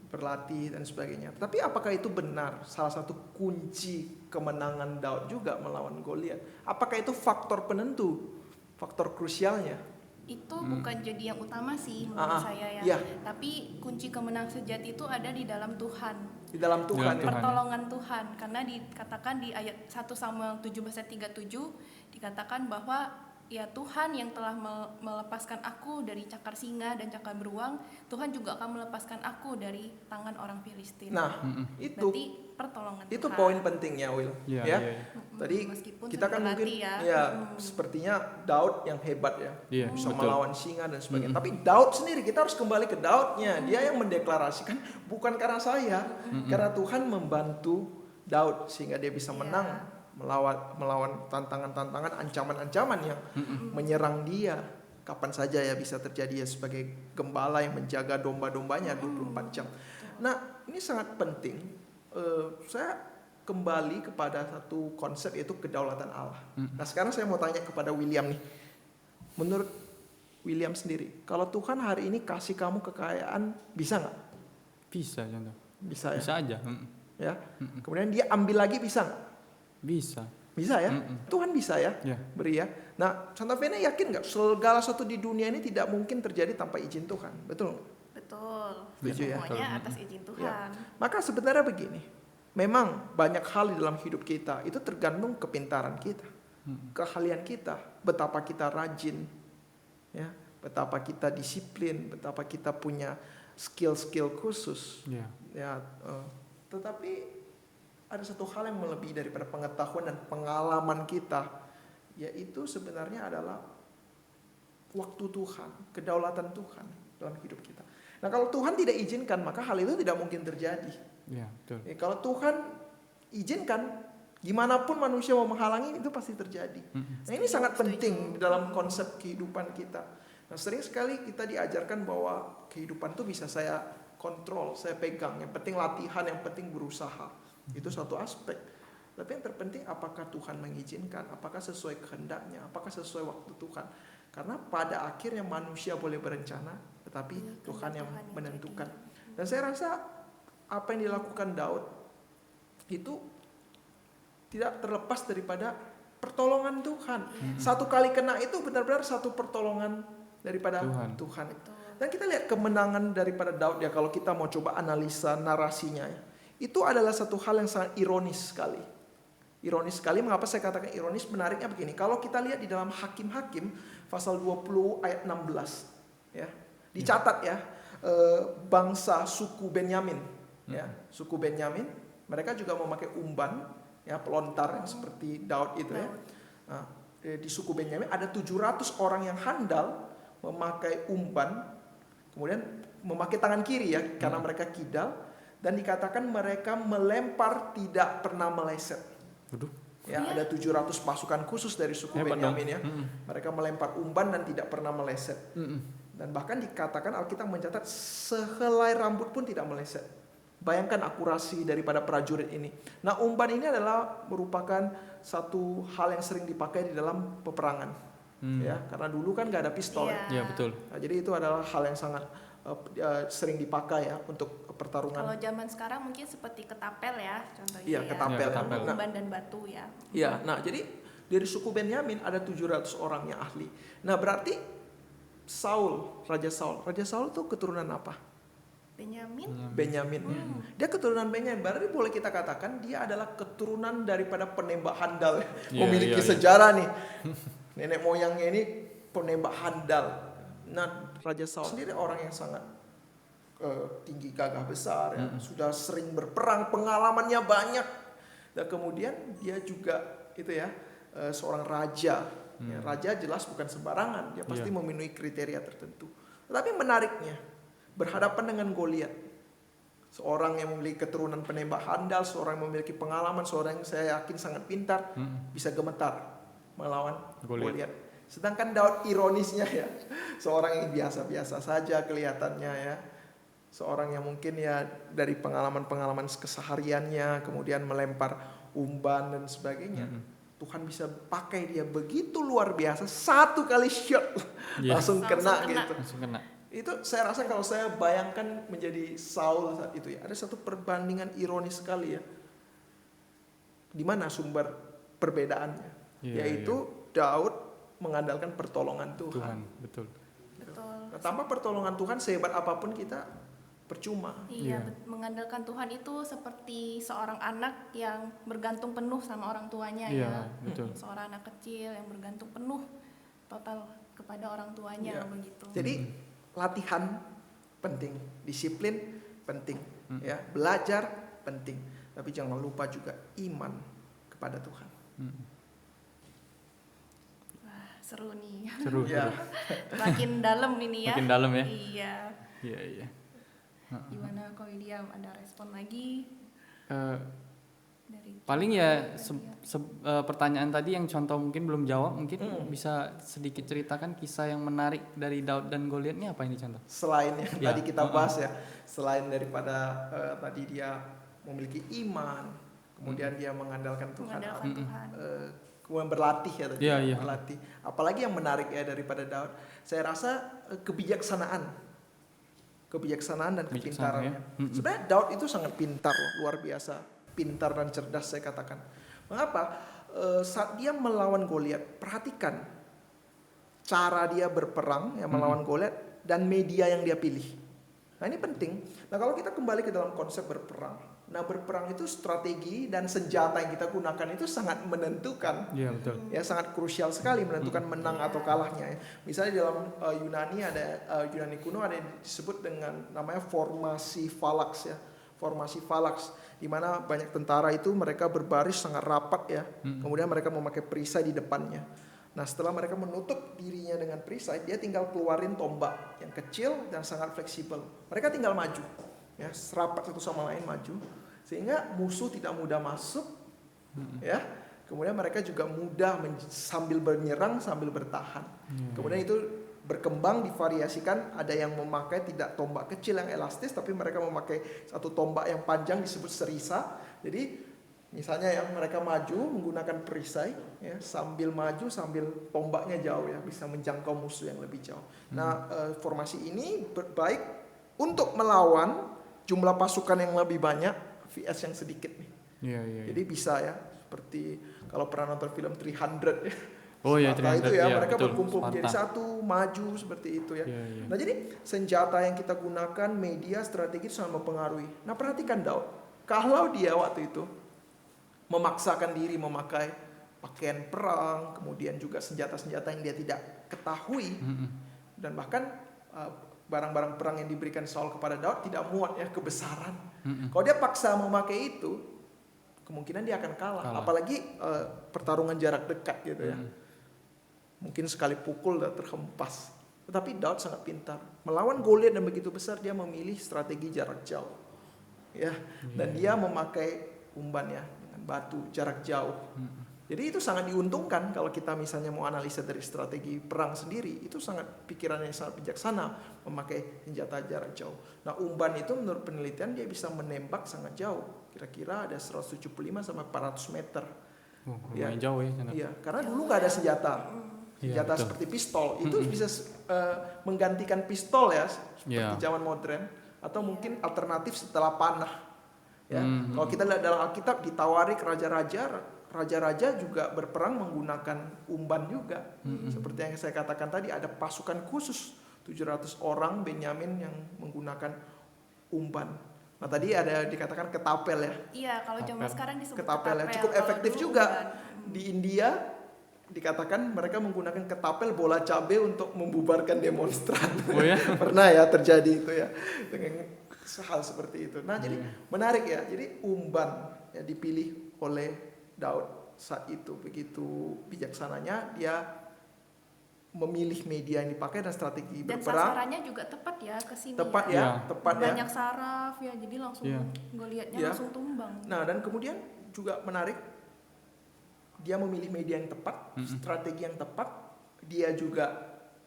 berlatih dan sebagainya. Tapi apakah itu benar salah satu kunci kemenangan Daud juga melawan Goliat? Apakah itu faktor penentu, faktor krusialnya? Itu bukan jadi yang utama sih menurut saya ya. Iya. Tapi kunci kemenang sejati itu ada di dalam Tuhan. Di dalam Tuhan ya. Tuhan. Pertolongan Tuhan. Karena dikatakan di ayat 1 Samuel 17 ayat 37 dikatakan bahwa ya Tuhan yang telah melepaskan aku dari cakar singa dan cakar beruang, Tuhan juga akan melepaskan aku dari tangan orang Filistin. Nah, itu berarti pertolongan itu Tuhan. poin pentingnya Will. Iya, Ya. iya, iya. Tadi Meskipun kita kan sudah mungkin berlatih ya sepertinya Daud yang hebat ya. Iya, Bisa betul. melawan singa dan sebagainya. Tapi Daud sendiri kita harus kembali ke Daudnya. Dia yang mendeklarasikan bukan karena saya, karena Tuhan membantu Daud sehingga dia bisa menang melawan tantangan-tantangan, ancaman-ancaman yang menyerang dia. Kapan saja ya bisa terjadi ya sebagai gembala yang menjaga domba-dombanya 24 jam. Nah, ini sangat penting. Saya kembali kepada satu konsep yaitu kedaulatan Allah. Nah, sekarang saya mau tanya kepada William nih. Menurut William sendiri, kalau Tuhan hari ini kasih kamu kekayaan, bisa nggak? Bisa contoh. Bisa ya. Bisa aja. Ya. Kemudian dia ambil lagi, bisa nggak? Bisa. Bisa ya. Tuhan bisa ya. Ya. Beri ya. Nah, Santa Vena yakin nggak segala sesuatu di dunia ini tidak mungkin terjadi tanpa izin Tuhan, betul nggak? Betul. Setuju ya? Semuanya atas izin Tuhan. Ya. Maka sebenarnya begini, memang banyak hal di dalam hidup kita itu tergantung kepintaran kita, keahlian kita, betapa kita rajin, ya, betapa kita disiplin, betapa kita punya skill-skill khusus. Ya. Ya, tetapi ada satu hal yang melebihi daripada pengetahuan dan pengalaman kita, yaitu sebenarnya adalah waktu Tuhan, kedaulatan Tuhan dalam hidup kita. Nah, kalau Tuhan tidak izinkan, maka hal itu tidak mungkin terjadi. Ya, betul. Ya, kalau Tuhan izinkan, gimana pun manusia mau menghalangi, itu pasti terjadi. Nah, ini sangat penting dalam konsep kehidupan kita. Nah, sering sekali kita diajarkan bahwa kehidupan itu bisa saya kontrol, saya pegang. Yang penting latihan, yang penting berusaha. Itu satu aspek. Tapi yang terpenting apakah Tuhan mengizinkan, apakah sesuai kehendaknya, apakah sesuai waktu Tuhan. Karena pada akhirnya manusia boleh berencana, tetapi Tuhan yang menentukan. Dan saya rasa apa yang dilakukan Daud itu tidak terlepas daripada pertolongan Tuhan. Satu kali kena itu benar-benar satu pertolongan daripada Tuhan. Dan kita lihat kemenangan daripada Daud ya, kalau kita mau coba analisa narasinya ya. Itu adalah satu hal yang sangat ironis sekali. Ironis sekali, mengapa saya katakan ironis? Menariknya begini, kalau kita lihat di dalam Hakim-Hakim pasal 20 ayat 16 ya. Dicatat ya, bangsa suku Benyamin ya, suku Benyamin, mereka juga memakai umban ya, pelontar yang seperti Daud itu ya. Nah, di suku Benyamin ada 700 orang yang handal memakai umban, kemudian memakai tangan kiri ya, karena mereka kidal. Dan dikatakan mereka melempar tidak pernah meleset. Ya, ada 700 pasukan khusus dari suku Benyamin ya. Mereka melempar umban dan tidak pernah meleset. Dan bahkan dikatakan Alkitab mencatat sehelai rambut pun tidak meleset. Bayangkan akurasi daripada prajurit ini. Nah, umban ini adalah merupakan satu hal yang sering dipakai di dalam peperangan. Ya, karena dulu kan nggak ada pistol. Ya, betul. Nah, jadi itu adalah hal yang sangat sering dipakai ya untuk pertarungan. Kalau zaman sekarang mungkin seperti ketapel ya, contohnya Iya, ya. ketapel. Ya, ketapel. Nah, Umban dan batu ya. iya, nah jadi dari suku Benyamin ada 700 orang yang ahli. Nah, berarti Raja Saul itu keturunan apa? Benyamin. Dia keturunan Benyamin. Berarti boleh kita katakan dia adalah keturunan daripada penembak handal. Memiliki sejarah nih. Nenek moyangnya ini penembak handal. Nah, Raja Saul sendiri orang yang sangat tinggi, gagah besar ya. Sudah sering berperang, pengalamannya banyak. Dan kemudian dia juga itu ya, seorang raja. Ya, raja jelas bukan sembarangan, dia pasti memenuhi kriteria tertentu. Tetapi menariknya, berhadapan dengan Goliat, seorang yang memiliki keturunan penembak handal, seorang yang memiliki pengalaman, seorang yang saya yakin sangat pintar, bisa gemetar melawan Goliat. Sedangkan Daud ironisnya ya, seorang yang biasa-biasa saja kelihatannya ya, seorang yang mungkin ya dari pengalaman-pengalaman kesehariannya, kemudian melempar umpan dan sebagainya. Tuhan bisa pakai dia begitu luar biasa, satu kali shot langsung kena gitu. Langsung kena. Itu saya rasa kalau saya bayangkan menjadi Saul saat itu ya, ada satu perbandingan ironis sekali ya. Di mana sumber perbedaannya? Yaitu Daud mengandalkan pertolongan Tuhan. Betul. Betul. Nah, tanpa pertolongan Tuhan sehebat apapun kita percuma. Iya, mengandalkan Tuhan itu seperti seorang anak yang bergantung penuh sama orang tuanya ya. Betul. Seorang anak kecil yang bergantung penuh total kepada orang tuanya begitu. Jadi latihan penting, disiplin penting, ya, belajar penting, tapi jangan lupa juga iman kepada Tuhan. Wah, seru nih. Seru. Ya. Makin dalam ini ya. Makin dalam ya. Iya. Iya. Gimana Ko William, ada respon lagi dari Paling ya pertanyaan tadi yang contoh mungkin belum jawab, mungkin bisa sedikit ceritakan kisah yang menarik dari Daud dan Goliat ini apa ini contoh? Selain yang tadi kita bahas ya, selain daripada tadi dia memiliki iman, kemudian dia mengandalkan Tuhan, kemudian berlatih ya tadi, berlatih. Apalagi yang menarik ya daripada Daud, saya rasa kebijaksanaan dan kepintarannya. Sebenarnya Daud itu sangat pintar loh, luar biasa. Pintar dan cerdas saya katakan. Mengapa? Saat dia melawan Goliat, perhatikan cara dia berperang yang melawan Goliat dan media yang dia pilih. Nah ini penting. Nah kalau kita kembali ke dalam konsep berperang, nah berperang itu strategi dan senjata yang kita gunakan itu sangat menentukan. Iya betul. Ya sangat krusial sekali menentukan menang atau kalahnya. Ya. Misalnya di dalam Yunani kuno ada yang disebut dengan namanya formasi phalanx ya. Formasi phalanx, di mana banyak tentara itu mereka berbaris sangat rapat ya. Kemudian mereka memakai perisai di depannya. Nah setelah mereka menutup dirinya dengan perisai, dia tinggal keluarin tombak yang kecil dan sangat fleksibel. Mereka tinggal maju, ya serapat satu sama lain maju, sehingga musuh tidak mudah masuk, ya. Kemudian mereka juga mudah sambil menyerang sambil bertahan. Kemudian itu berkembang, divariasikan, ada yang memakai tidak tombak kecil yang elastis, tapi mereka memakai satu tombak yang panjang disebut serisa. Jadi misalnya yang mereka maju menggunakan perisai, ya, sambil maju sambil tombaknya jauh ya, bisa menjangkau musuh yang lebih jauh. Nah formasi ini baik untuk melawan jumlah pasukan yang lebih banyak vs yang sedikit nih. Jadi bisa ya, seperti kalau pernah nonton film 300 ya. Oh ya, itu ya, mereka betul. berkumpul menjadi satu, maju seperti itu ya. Nah jadi senjata yang kita gunakan, media, strategi itu sangat mempengaruhi. Nah perhatikan Daud, kalau dia waktu itu memaksakan diri memakai pakaian perang, kemudian juga senjata-senjata yang dia tidak ketahui, dan bahkan barang-barang perang yang diberikan Saul kepada Daud tidak muat ya, kebesaran. Kalau dia paksa memakai itu, kemungkinan dia akan kalah. Apalagi pertarungan jarak dekat gitu ya. Mungkin sekali pukul udah terhempas. Tetapi Daud sangat pintar. Melawan Goliat yang begitu besar, dia memilih strategi jarak jauh. Ya, dan dia memakai umban ya, dengan batu jarak jauh. Jadi itu sangat diuntungkan kalau kita misalnya mau analisa dari strategi perang sendiri, itu sangat pikirannya sangat bijaksana memakai senjata jarak jauh. Nah, umban itu menurut penelitian dia bisa menembak sangat jauh. Kira-kira ada 175 sampai 400 meter. Lumayan jauh ya. Iya, karena dulu nggak ada senjata. Senjata seperti pistol itu bisa menggantikan pistol ya seperti zaman modern, atau mungkin alternatif setelah panah ya. Kalau kita lihat dalam Alkitab ditawari ke raja-raja juga berperang menggunakan umban juga. Seperti yang saya katakan tadi, ada pasukan khusus 700 orang Benyamin yang menggunakan umban. Nah tadi ada dikatakan ketapel ya. Iya, kalau zaman sekarang disebut ketapel ya, cukup efektif juga. Di India dikatakan mereka menggunakan ketapel bola cabai untuk membubarkan demonstran. Oh ya? Pernah ya terjadi itu ya, dengan hal seperti itu. Nah jadi menarik ya, jadi umban ya dipilih oleh Daud saat itu. Begitu bijaksananya dia memilih media yang dipakai dan strategi dan berperang. Dan sasarannya juga tepat ya ke sini. Tepat ya, tepat ya. Banyak saraf ya, jadi langsung Goliatnya langsung tumbang. Nah dan kemudian juga menarik, dia memilih media yang tepat, strategi yang tepat, dia juga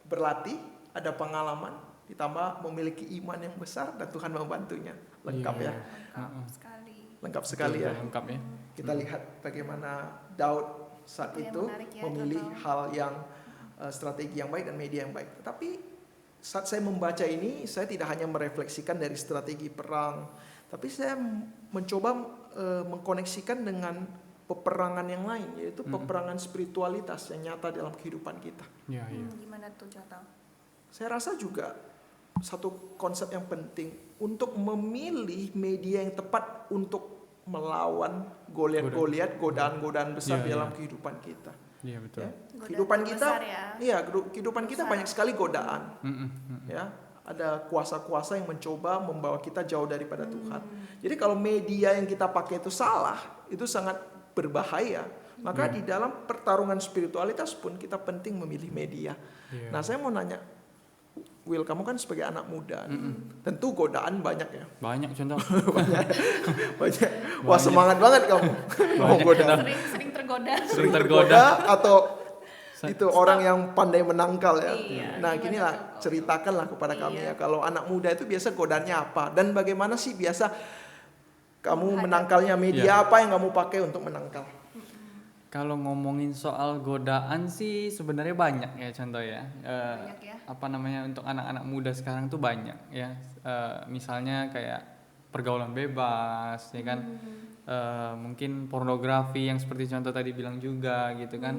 berlatih, ada pengalaman, ditambah memiliki iman yang besar dan Tuhan membantunya. Lengkap Iya. ya, Lengkap sekali. lengkap sekali ya. Lengkap ya. Kita lihat bagaimana Daud saat Itu yang itu menarik ya, memilih Toto. hal yang strategi yang baik dan media yang baik. Tetapi saat saya membaca ini, saya tidak hanya merefleksikan dari strategi perang, tapi saya mencoba mengkoneksikan dengan peperangan yang lain, yaitu peperangan spiritualitas yang nyata dalam kehidupan kita. Iya, iya. Gimana tuh Joto? Saya rasa juga satu konsep yang penting untuk memilih media yang tepat untuk melawan Goliat-Goliat, godaan-godaan besar Iya, dalam iya. kehidupan kita. Iya, betul. Ya. Godaan Kehidupan kita, besar ya. iya, kehidupan kita Besar. banyak sekali godaan. Mm-mm, mm-mm. Ya, ada kuasa-kuasa yang mencoba membawa kita jauh daripada Tuhan. Jadi kalau media yang kita pakai itu salah, itu sangat berbahaya. Maka di dalam pertarungan spiritualitas pun kita penting memilih media. Iya. Nah, saya mau nanya, Will, kamu kan sebagai anak muda, tentu godaan banyak ya. Banyak contoh. Banyak. Wah, semangat banget kamu. Mau godaan. Sering tergoda. Sering tergoda. Atau itu orang yang pandai menangkal ya. Iya, Nah, gimana ginilah tuh? ceritakanlah kepada kami Iya. ya, kalau anak muda itu biasa godaannya apa dan bagaimana sih biasa kamu Menghadapi. menangkalnya, media apa yang kamu pakai untuk menangkal? Kalau ngomongin soal godaan sih sebenarnya banyak ya contoh ya. Banyak ya. Apa namanya untuk anak-anak muda sekarang tuh banyak ya. Misalnya kayak pergaulan bebas ya kan. Mungkin pornografi yang seperti contoh tadi bilang juga gitu kan.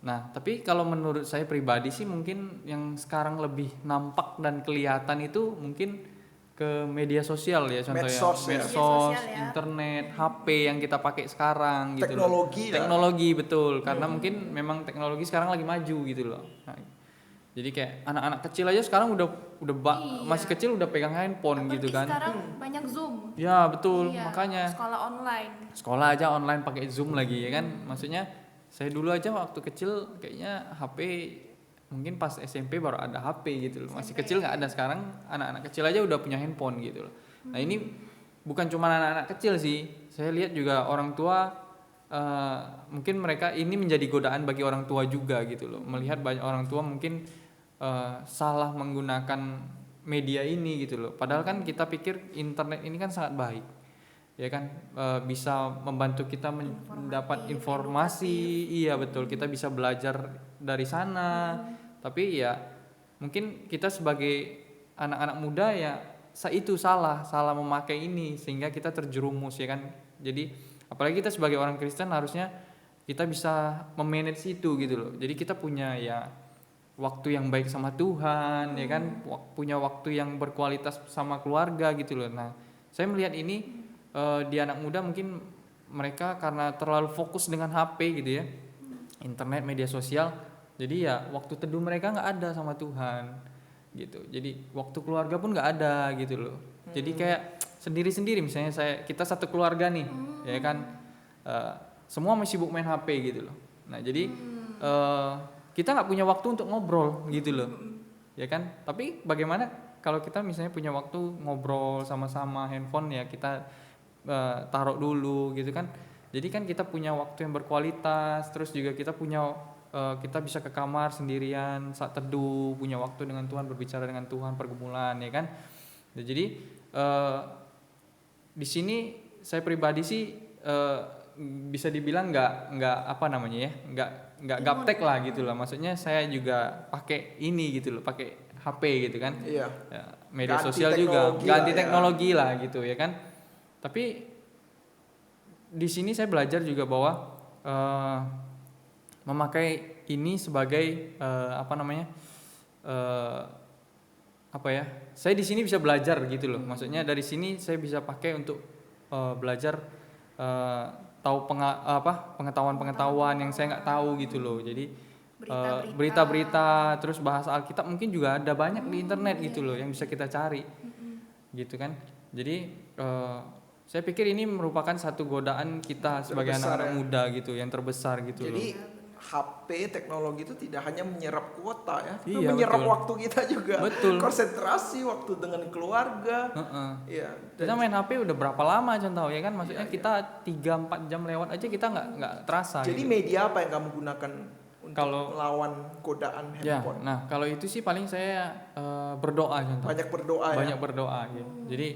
Nah, tapi kalau menurut saya pribadi sih mungkin yang sekarang lebih nampak dan kelihatan itu mungkin ke media sosial ya contohnya. Medsos ya. Media sosial ya. Internet, HP yang kita pakai sekarang gitu Teknologi loh. lah. Teknologi betul, karena mungkin memang teknologi sekarang lagi maju gitu loh. Nah, jadi kayak anak-anak kecil aja sekarang udah Iya. masih kecil udah pegang handphone Apalagi gitu kan. sekarang banyak Zoom. Ya, betul. Iya, Makanya sekolah online. sekolah aja online pakai Zoom lagi ya kan. Maksudnya saya dulu aja waktu kecil kayaknya HP mungkin pas SMP baru ada HP gitu loh. Masih SMP. kecil nggak ada, sekarang anak-anak kecil aja udah punya handphone gitu loh. Nah, ini bukan cuma anak-anak kecil sih. Saya lihat juga orang tua mungkin mereka ini menjadi godaan bagi orang tua juga gitu loh. Melihat banyak orang tua mungkin salah menggunakan media ini gitu loh. Padahal kan kita pikir internet ini kan sangat baik. Ya kan bisa membantu kita mendapat informasi. Iya betul, kita bisa belajar dari sana. Tapi ya mungkin kita sebagai anak-anak muda ya itu salah memakai ini sehingga kita terjerumus ya kan. Jadi apalagi kita sebagai orang Kristen harusnya kita bisa memanage itu gitu loh. Jadi kita punya ya waktu yang baik sama Tuhan ya kan, punya waktu yang berkualitas sama keluarga gitu loh. Nah, saya melihat ini di anak muda mungkin mereka karena terlalu fokus dengan HP gitu ya, internet, media sosial, jadi ya waktu teduh mereka nggak ada sama Tuhan gitu. Jadi waktu keluarga pun nggak ada gitu loh. Jadi kayak sendiri-sendiri, misalnya kita satu keluarga nih ya kan, semua masih sibuk main HP gitu loh. Nah jadi kita nggak punya waktu untuk ngobrol gitu loh ya kan. Tapi bagaimana kalau kita misalnya punya waktu ngobrol sama-sama, handphone ya kita taruh dulu gitu kan. Jadi kan kita punya waktu yang berkualitas, terus juga kita punya kita bisa ke kamar sendirian saat teduh, punya waktu dengan Tuhan, berbicara dengan Tuhan, pergumulan ya kan. Nah, jadi di sini saya pribadi sih bisa dibilang nggak apa namanya ya, nggak gaptek lah gitu loh. Maksudnya saya juga pakai ini gitu loh, pakai HP gitu kan. Iya. Ya, media Ganti sosial juga teknologi ganti lah ya. teknologi lah gitu ya kan. Tapi di sini saya belajar juga bahwa memakai ini sebagai apa namanya apa ya, saya di sini bisa belajar gitu loh. Maksudnya dari sini saya bisa pakai untuk belajar tahu pengetahuan yang saya nggak tahu gitu loh. Jadi berita-berita, terus bahasa Alkitab mungkin juga ada banyak di internet gitu loh yang bisa kita cari gitu kan. Jadi saya pikir ini merupakan satu godaan kita sebagai Terbesar anak-anak ya. muda gitu, yang terbesar gitu Jadi loh. HP, teknologi itu tidak hanya menyerap kuota ya, tapi Iya, menyerap betul. waktu kita juga. Betul. Konsentrasi, waktu dengan keluarga. Heeh. Iya. Kita main HP udah berapa lama contoh ya kan, maksudnya Iya, kita 3-4 jam lewat aja kita nggak terasa Jadi gitu. media apa yang kamu gunakan untuk kalau melawan godaan ya, handphone. nah kalau itu sih paling saya berdoa contoh. Banyak berdoa ya. Banyak berdoa ya. Jadi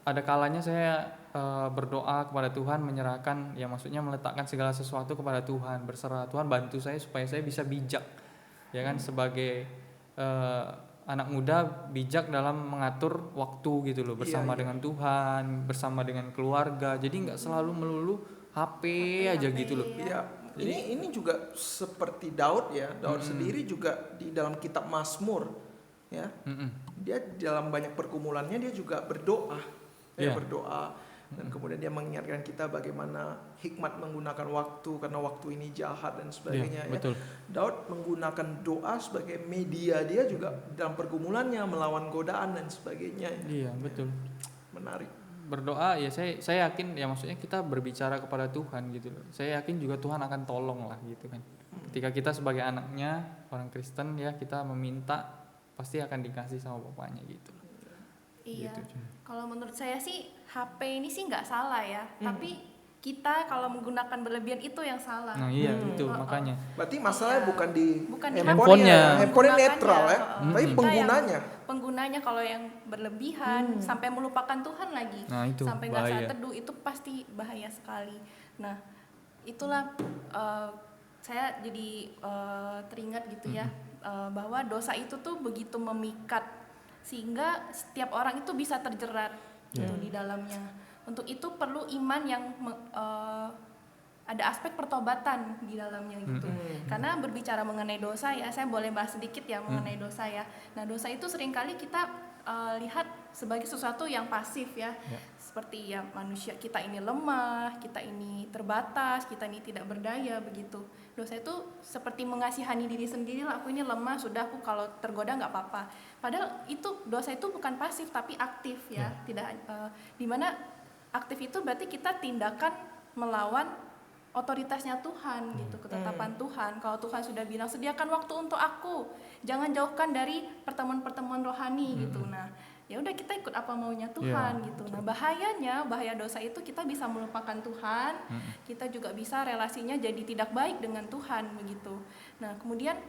ada kalanya saya berdoa kepada Tuhan, menyerahkan, ya maksudnya meletakkan segala sesuatu kepada Tuhan, berserah. Tuhan bantu saya supaya saya bisa bijak, ya kan, sebagai anak muda bijak dalam mengatur waktu gitu loh, bersama dengan Tuhan, bersama dengan keluarga. Jadi nggak selalu melulu HP aja gitu loh. Iya. Jadi- Ini juga seperti Daud ya. Daud sendiri juga di dalam kitab Mazmur ya. Dia dalam banyak pergumulannya dia juga berdoa. Dia Iya. berdoa dan kemudian dia mengingatkan kita bagaimana hikmat menggunakan waktu karena waktu ini jahat dan sebagainya Iya, ya. betul. Daud menggunakan doa sebagai media dia juga dalam pergumulannya melawan godaan dan sebagainya. Iya, betul. Menarik. Berdoa ya, saya yakin ya, maksudnya kita berbicara kepada Tuhan gitu loh. Saya yakin juga Tuhan akan tolong lah gitu kan. Ketika kita sebagai anaknya orang Kristen ya, kita meminta pasti akan dikasih sama bapaknya gitu. Iya. Gitu. Kalau menurut saya sih HP ini sih nggak salah ya, tapi kita kalau menggunakan berlebihan itu yang salah. Nah iya itu makanya. Berarti masalahnya Iya. bukan di Bukan di handphonenya. Handphonenya Menggunakannya, netral ya, tapi Kita penggunanya. Penggunanya kalau yang berlebihan sampai melupakan Tuhan lagi, Nah, itu sampai nggak bahaya. saat teduh, itu pasti bahaya sekali. Nah itulah saya jadi teringat gitu ya, bahwa dosa itu tuh begitu memikat sehingga setiap orang itu bisa terjerat gitu di dalamnya. Untuk itu perlu iman yang ada aspek pertobatan di dalamnya gitu. Karena berbicara mengenai dosa ya, saya boleh bahas sedikit ya mengenai dosa ya. Nah, dosa itu seringkali kita lihat sebagai sesuatu yang pasif ya. Seperti ya manusia kita ini lemah, kita ini terbatas, kita ini tidak berdaya begitu. Dosa itu seperti mengasihani diri sendiri lah, aku ini lemah, sudah aku kalau tergoda nggak apa-apa. Padahal itu dosa itu bukan pasif tapi aktif ya. Tidak dimana aktif itu berarti kita tindakan melawan otoritasnya Tuhan gitu, ketetapan Tuhan. Kalau Tuhan sudah bilang sediakan waktu untuk aku, jangan jauhkan dari pertemuan-pertemuan rohani gitu. Nah, ya udah kita ikut apa maunya Tuhan gitu. Nah, bahaya dosa itu kita bisa melupakan Tuhan, kita juga bisa relasinya jadi tidak baik dengan Tuhan begitu. Nah, kemudian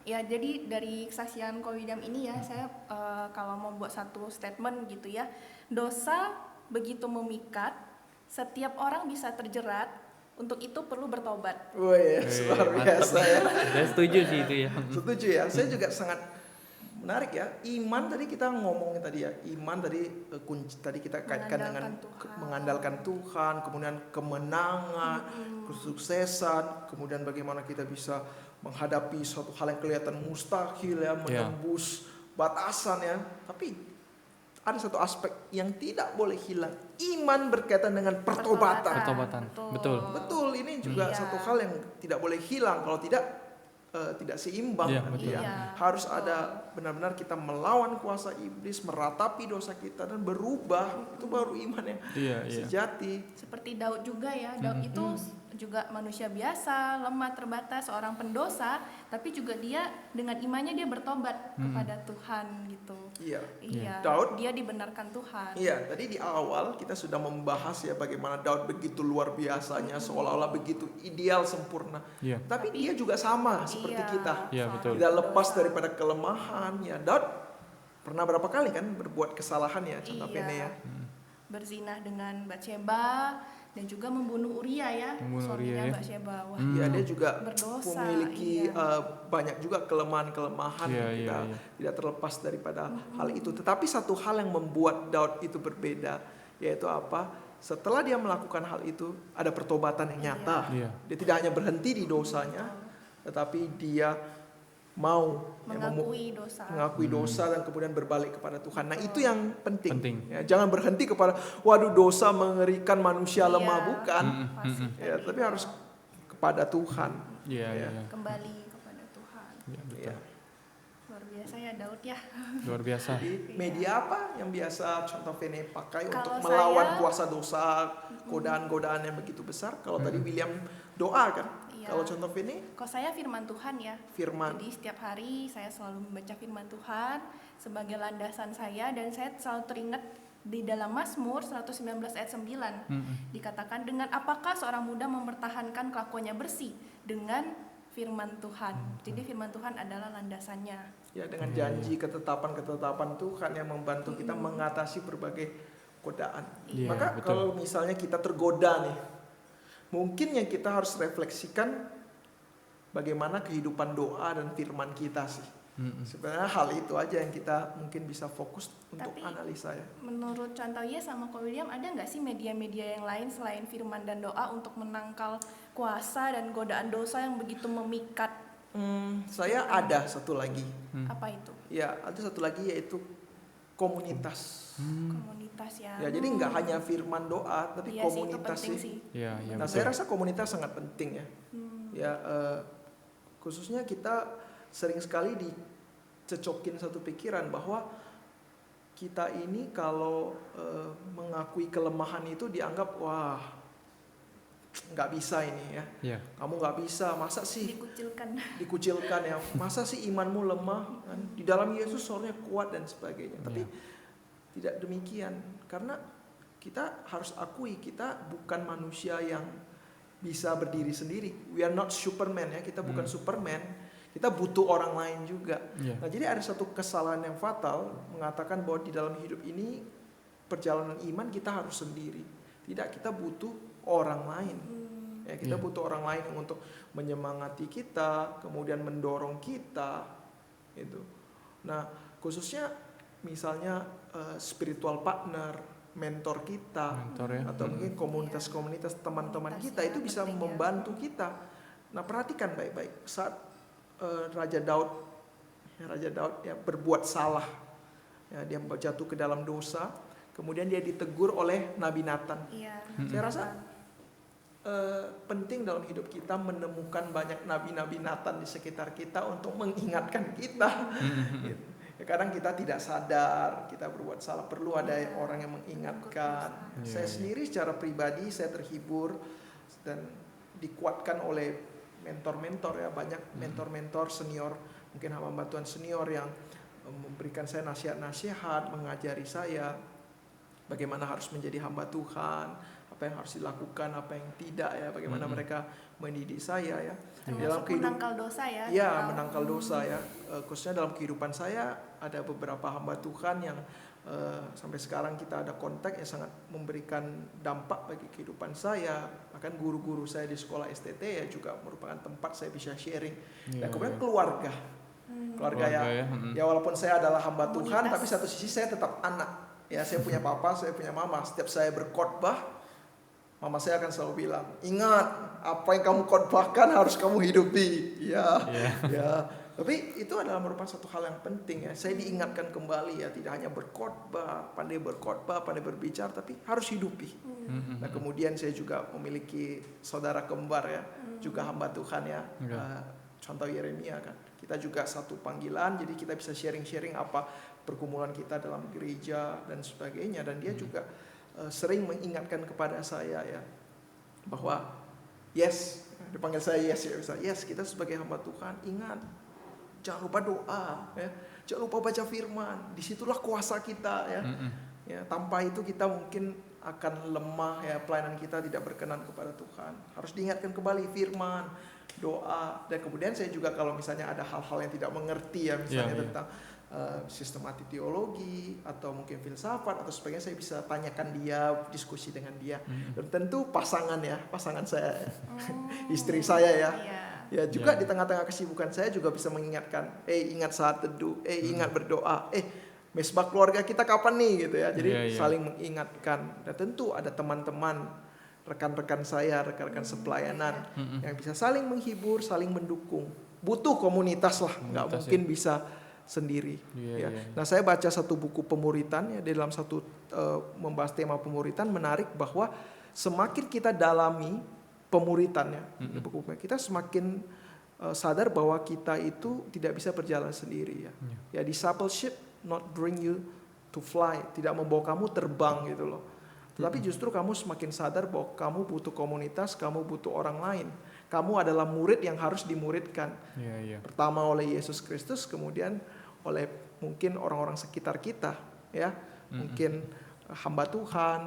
ya jadi dari kesaksian Ko William ini ya, saya kalau mau buat satu statement gitu ya, dosa begitu memikat, setiap orang bisa terjerat. Untuk itu perlu bertobat. Wih, luar biasa ya. Saya setuju sih itu ya. Setuju ya. Saya juga sangat menarik ya. Iman tadi kita ngomongin tadi ya. Iman tadi kunci tadi kita kaitkan dengan mengandalkan Tuhan, kemudian kemenangan, kesuksesan, kemudian bagaimana kita bisa menghadapi suatu hal yang kelihatan mustahil ya, menembus batasan ya. Tapi ada satu aspek yang tidak boleh hilang. Iman berkaitan dengan pertobatan. Pertobatan. Betul. Betul, ini juga satu hal yang tidak boleh hilang. Kalau tidak seimbang. Iya, kan? betul. Iya, Harus ada benar-benar kita melawan kuasa iblis, meratapi dosa kita dan berubah. Itu baru iman yang sejati. Seperti Daud juga ya. Daud itu juga manusia biasa, lemah, terbatas, seorang pendosa, tapi juga dia dengan imannya dia bertobat kepada Tuhan gitu. Iya. Daud dia dibenarkan Tuhan. Iya, tadi di awal kita sudah membahas ya bagaimana Daud begitu luar biasanya, seolah-olah begitu ideal sempurna. Iya. Tapi dia juga sama seperti kita. Iya, betul. Tidak lepas daripada kelemahan. Ya, Daud pernah berapa kali kan berbuat kesalahan ya, contohnya ya. Berzinah dengan Batsheba dan juga membunuh Uria ya, suaminya Batsheba. Wah, Ya, dia juga berdosa, memiliki banyak juga kelemahan-kelemahan Iya, yang kita iya. tidak terlepas daripada hal itu. Tetapi satu hal yang membuat Daud itu berbeda, yaitu apa? Setelah dia melakukan hal itu, ada pertobatan yang nyata. Iya. Dia tidak hanya berhenti di dosanya, tetapi dia mau mengakui dosa dan kemudian berbalik kepada Tuhan. Nah, itu yang penting. Ya, jangan berhenti kepada waduh dosa mengerikan, manusia lemah, bukan. Ya, tapi harus kepada Tuhan. Iya. Kembali kepada Tuhan. Iya, betul. Ya. Luar biasa ya Daud ya. Luar biasa. Jadi media apa yang biasa contoh Vene pakai Kalau untuk melawan saya- kuasa dosa, godaan-godaan yang begitu besar? Kalau tadi William doa kan? Iya. Kalau contoh Vene Kalau saya firman Tuhan ya. firman. Jadi setiap hari saya selalu membaca firman Tuhan sebagai landasan saya, dan saya selalu teringat di dalam Mazmur 119 ayat 9 dikatakan, dengan apakah seorang muda mempertahankan kelakuannya bersih? Dengan firman Tuhan. Jadi firman Tuhan adalah landasannya. Ya, dengan janji ketetapan-ketetapan Tuhan yang membantu kita mengatasi berbagai godaan. Iya, Maka betul. kalau misalnya kita tergoda nih, mungkin yang kita harus refleksikan bagaimana kehidupan doa dan firman kita sih. Sebenarnya hal itu aja yang kita mungkin bisa fokus untuk Tapi, analisa ya. Menurut contohnya sama Ko William, ada nggak sih media-media yang lain selain firman dan doa untuk menangkal kuasa dan godaan dosa yang begitu memikat? Saya ada satu lagi. Apa itu? Ya, ada satu lagi yaitu komunitas. Komunitas ya. Ya, jadi nggak hanya firman doa, tapi Iya sih, itu komunitas penting sih. sih. Iya, iya. Nah, betul. saya rasa komunitas sangat penting ya. Ya, khususnya kita sering sekali dicecokin satu pikiran bahwa kita ini kalau mengakui kelemahan itu dianggap wah nggak bisa ini ya. Iya. Kamu nggak bisa, masa sih Dikucilkan. ya, masa sih imanmu lemah kan? Di dalam Yesus seharusnya kuat dan sebagainya. Tapi tidak demikian, karena kita harus akui kita bukan manusia yang bisa berdiri sendiri. We are not Superman ya, kita bukan Superman. Kita butuh orang lain juga. Iya. Nah, jadi ada satu kesalahan yang fatal mengatakan bahwa di dalam hidup ini perjalanan iman kita harus sendiri. Tidak, kita butuh orang lain. Ya, kita Iya. butuh orang lain untuk menyemangati kita, kemudian mendorong kita, gitu. Nah, khususnya misalnya spiritual partner, mentor kita, Mentor ya. atau mungkin komunitas-komunitas teman-teman Komunitas kita ya, itu bisa penting ya. membantu kita. Nah, perhatikan baik-baik saat Raja Daud ya berbuat salah, ya, dia jatuh ke dalam dosa, kemudian dia ditegur oleh Nabi Nathan. Iya. Saya rasa penting dalam hidup kita menemukan banyak nabi-nabi Nathan di sekitar kita untuk mengingatkan kita. Gitu. Ya, kadang kita tidak sadar kita berbuat salah, perlu ada orang yang mengingatkan. Iya, Saya iya. sendiri secara pribadi saya terhibur dan dikuatkan oleh mentor-mentor ya, banyak mentor-mentor senior, mungkin hamba Tuhan senior yang memberikan saya nasihat-nasihat, mengajari saya bagaimana harus menjadi hamba Tuhan, apa yang harus dilakukan, apa yang tidak ya, bagaimana mereka mendidik saya ya. Termasuk menangkal dosa ya. Ya, Kalau- menangkal dosa ya. Khususnya dalam kehidupan saya ada beberapa hamba Tuhan yang sampai sekarang kita ada kontak yang sangat memberikan dampak bagi kehidupan saya. Bahkan guru-guru saya di sekolah STT ya juga merupakan tempat saya bisa sharing. Dan kemudian keluarga ya. Ya, walaupun saya adalah hamba Tuhan, Komunitas. tapi satu sisi saya tetap anak. Ya, saya punya papa, saya punya mama. Setiap saya berkhotbah, mama saya akan selalu bilang, ingat apa yang kamu khotbahkan harus kamu hidupi. Ya, ya. Tapi itu adalah merupakan satu hal yang penting ya. Saya diingatkan kembali ya, tidak hanya berkhotbah, pandai berbicara, tapi harus hidupi. Nah, kemudian saya juga memiliki saudara kembar ya, juga hamba Tuhan ya. Contoh Yeremia kan. Kita juga satu panggilan, jadi kita bisa sharing-sharing apa pergumulan kita dalam gereja dan sebagainya. Dan dia juga sering mengingatkan kepada saya ya, bahwa yes, dipanggil saya yes ya, bisa yes, kita sebagai hamba Tuhan ingat, jangan lupa doa ya, jangan lupa baca firman, disitulah kuasa kita ya. Ya, tanpa itu kita mungkin akan lemah ya, pelayanan kita tidak berkenan kepada Tuhan. Harus diingatkan kembali firman, doa. Dan kemudian saya juga kalau misalnya ada hal-hal yang tidak mengerti ya, misalnya tentang sistematik teologi atau mungkin filsafat atau sebagainya, saya bisa tanyakan dia, diskusi dengan dia. Dan tentu pasangan saya, istri saya ya. Ya juga di tengah-tengah kesibukan saya juga bisa mengingatkan, ingat saat teduh, ingat berdoa, mesbah keluarga kita kapan nih gitu ya. Jadi saling mengingatkan. Dan tentu ada teman-teman, rekan-rekan saya, rekan-rekan sepelayanan yang bisa saling menghibur, saling mendukung. Butuh komunitas lah, nggak mungkin bisa sendiri. Nah, saya baca satu buku pemuritan ya, di dalam satu membahas tema pemuritan, menarik bahwa semakin kita dalami pemuritan ya, kita semakin sadar bahwa kita itu tidak bisa berjalan sendiri ya. Ya, discipleship not bring you to fly, tidak membawa kamu terbang gitu loh. Tetapi justru kamu semakin sadar bahwa kamu butuh komunitas, kamu butuh orang lain. Kamu adalah murid yang harus dimuridkan. Pertama oleh Yesus Kristus, kemudian oleh mungkin orang-orang sekitar kita ya. Mungkin hamba Tuhan,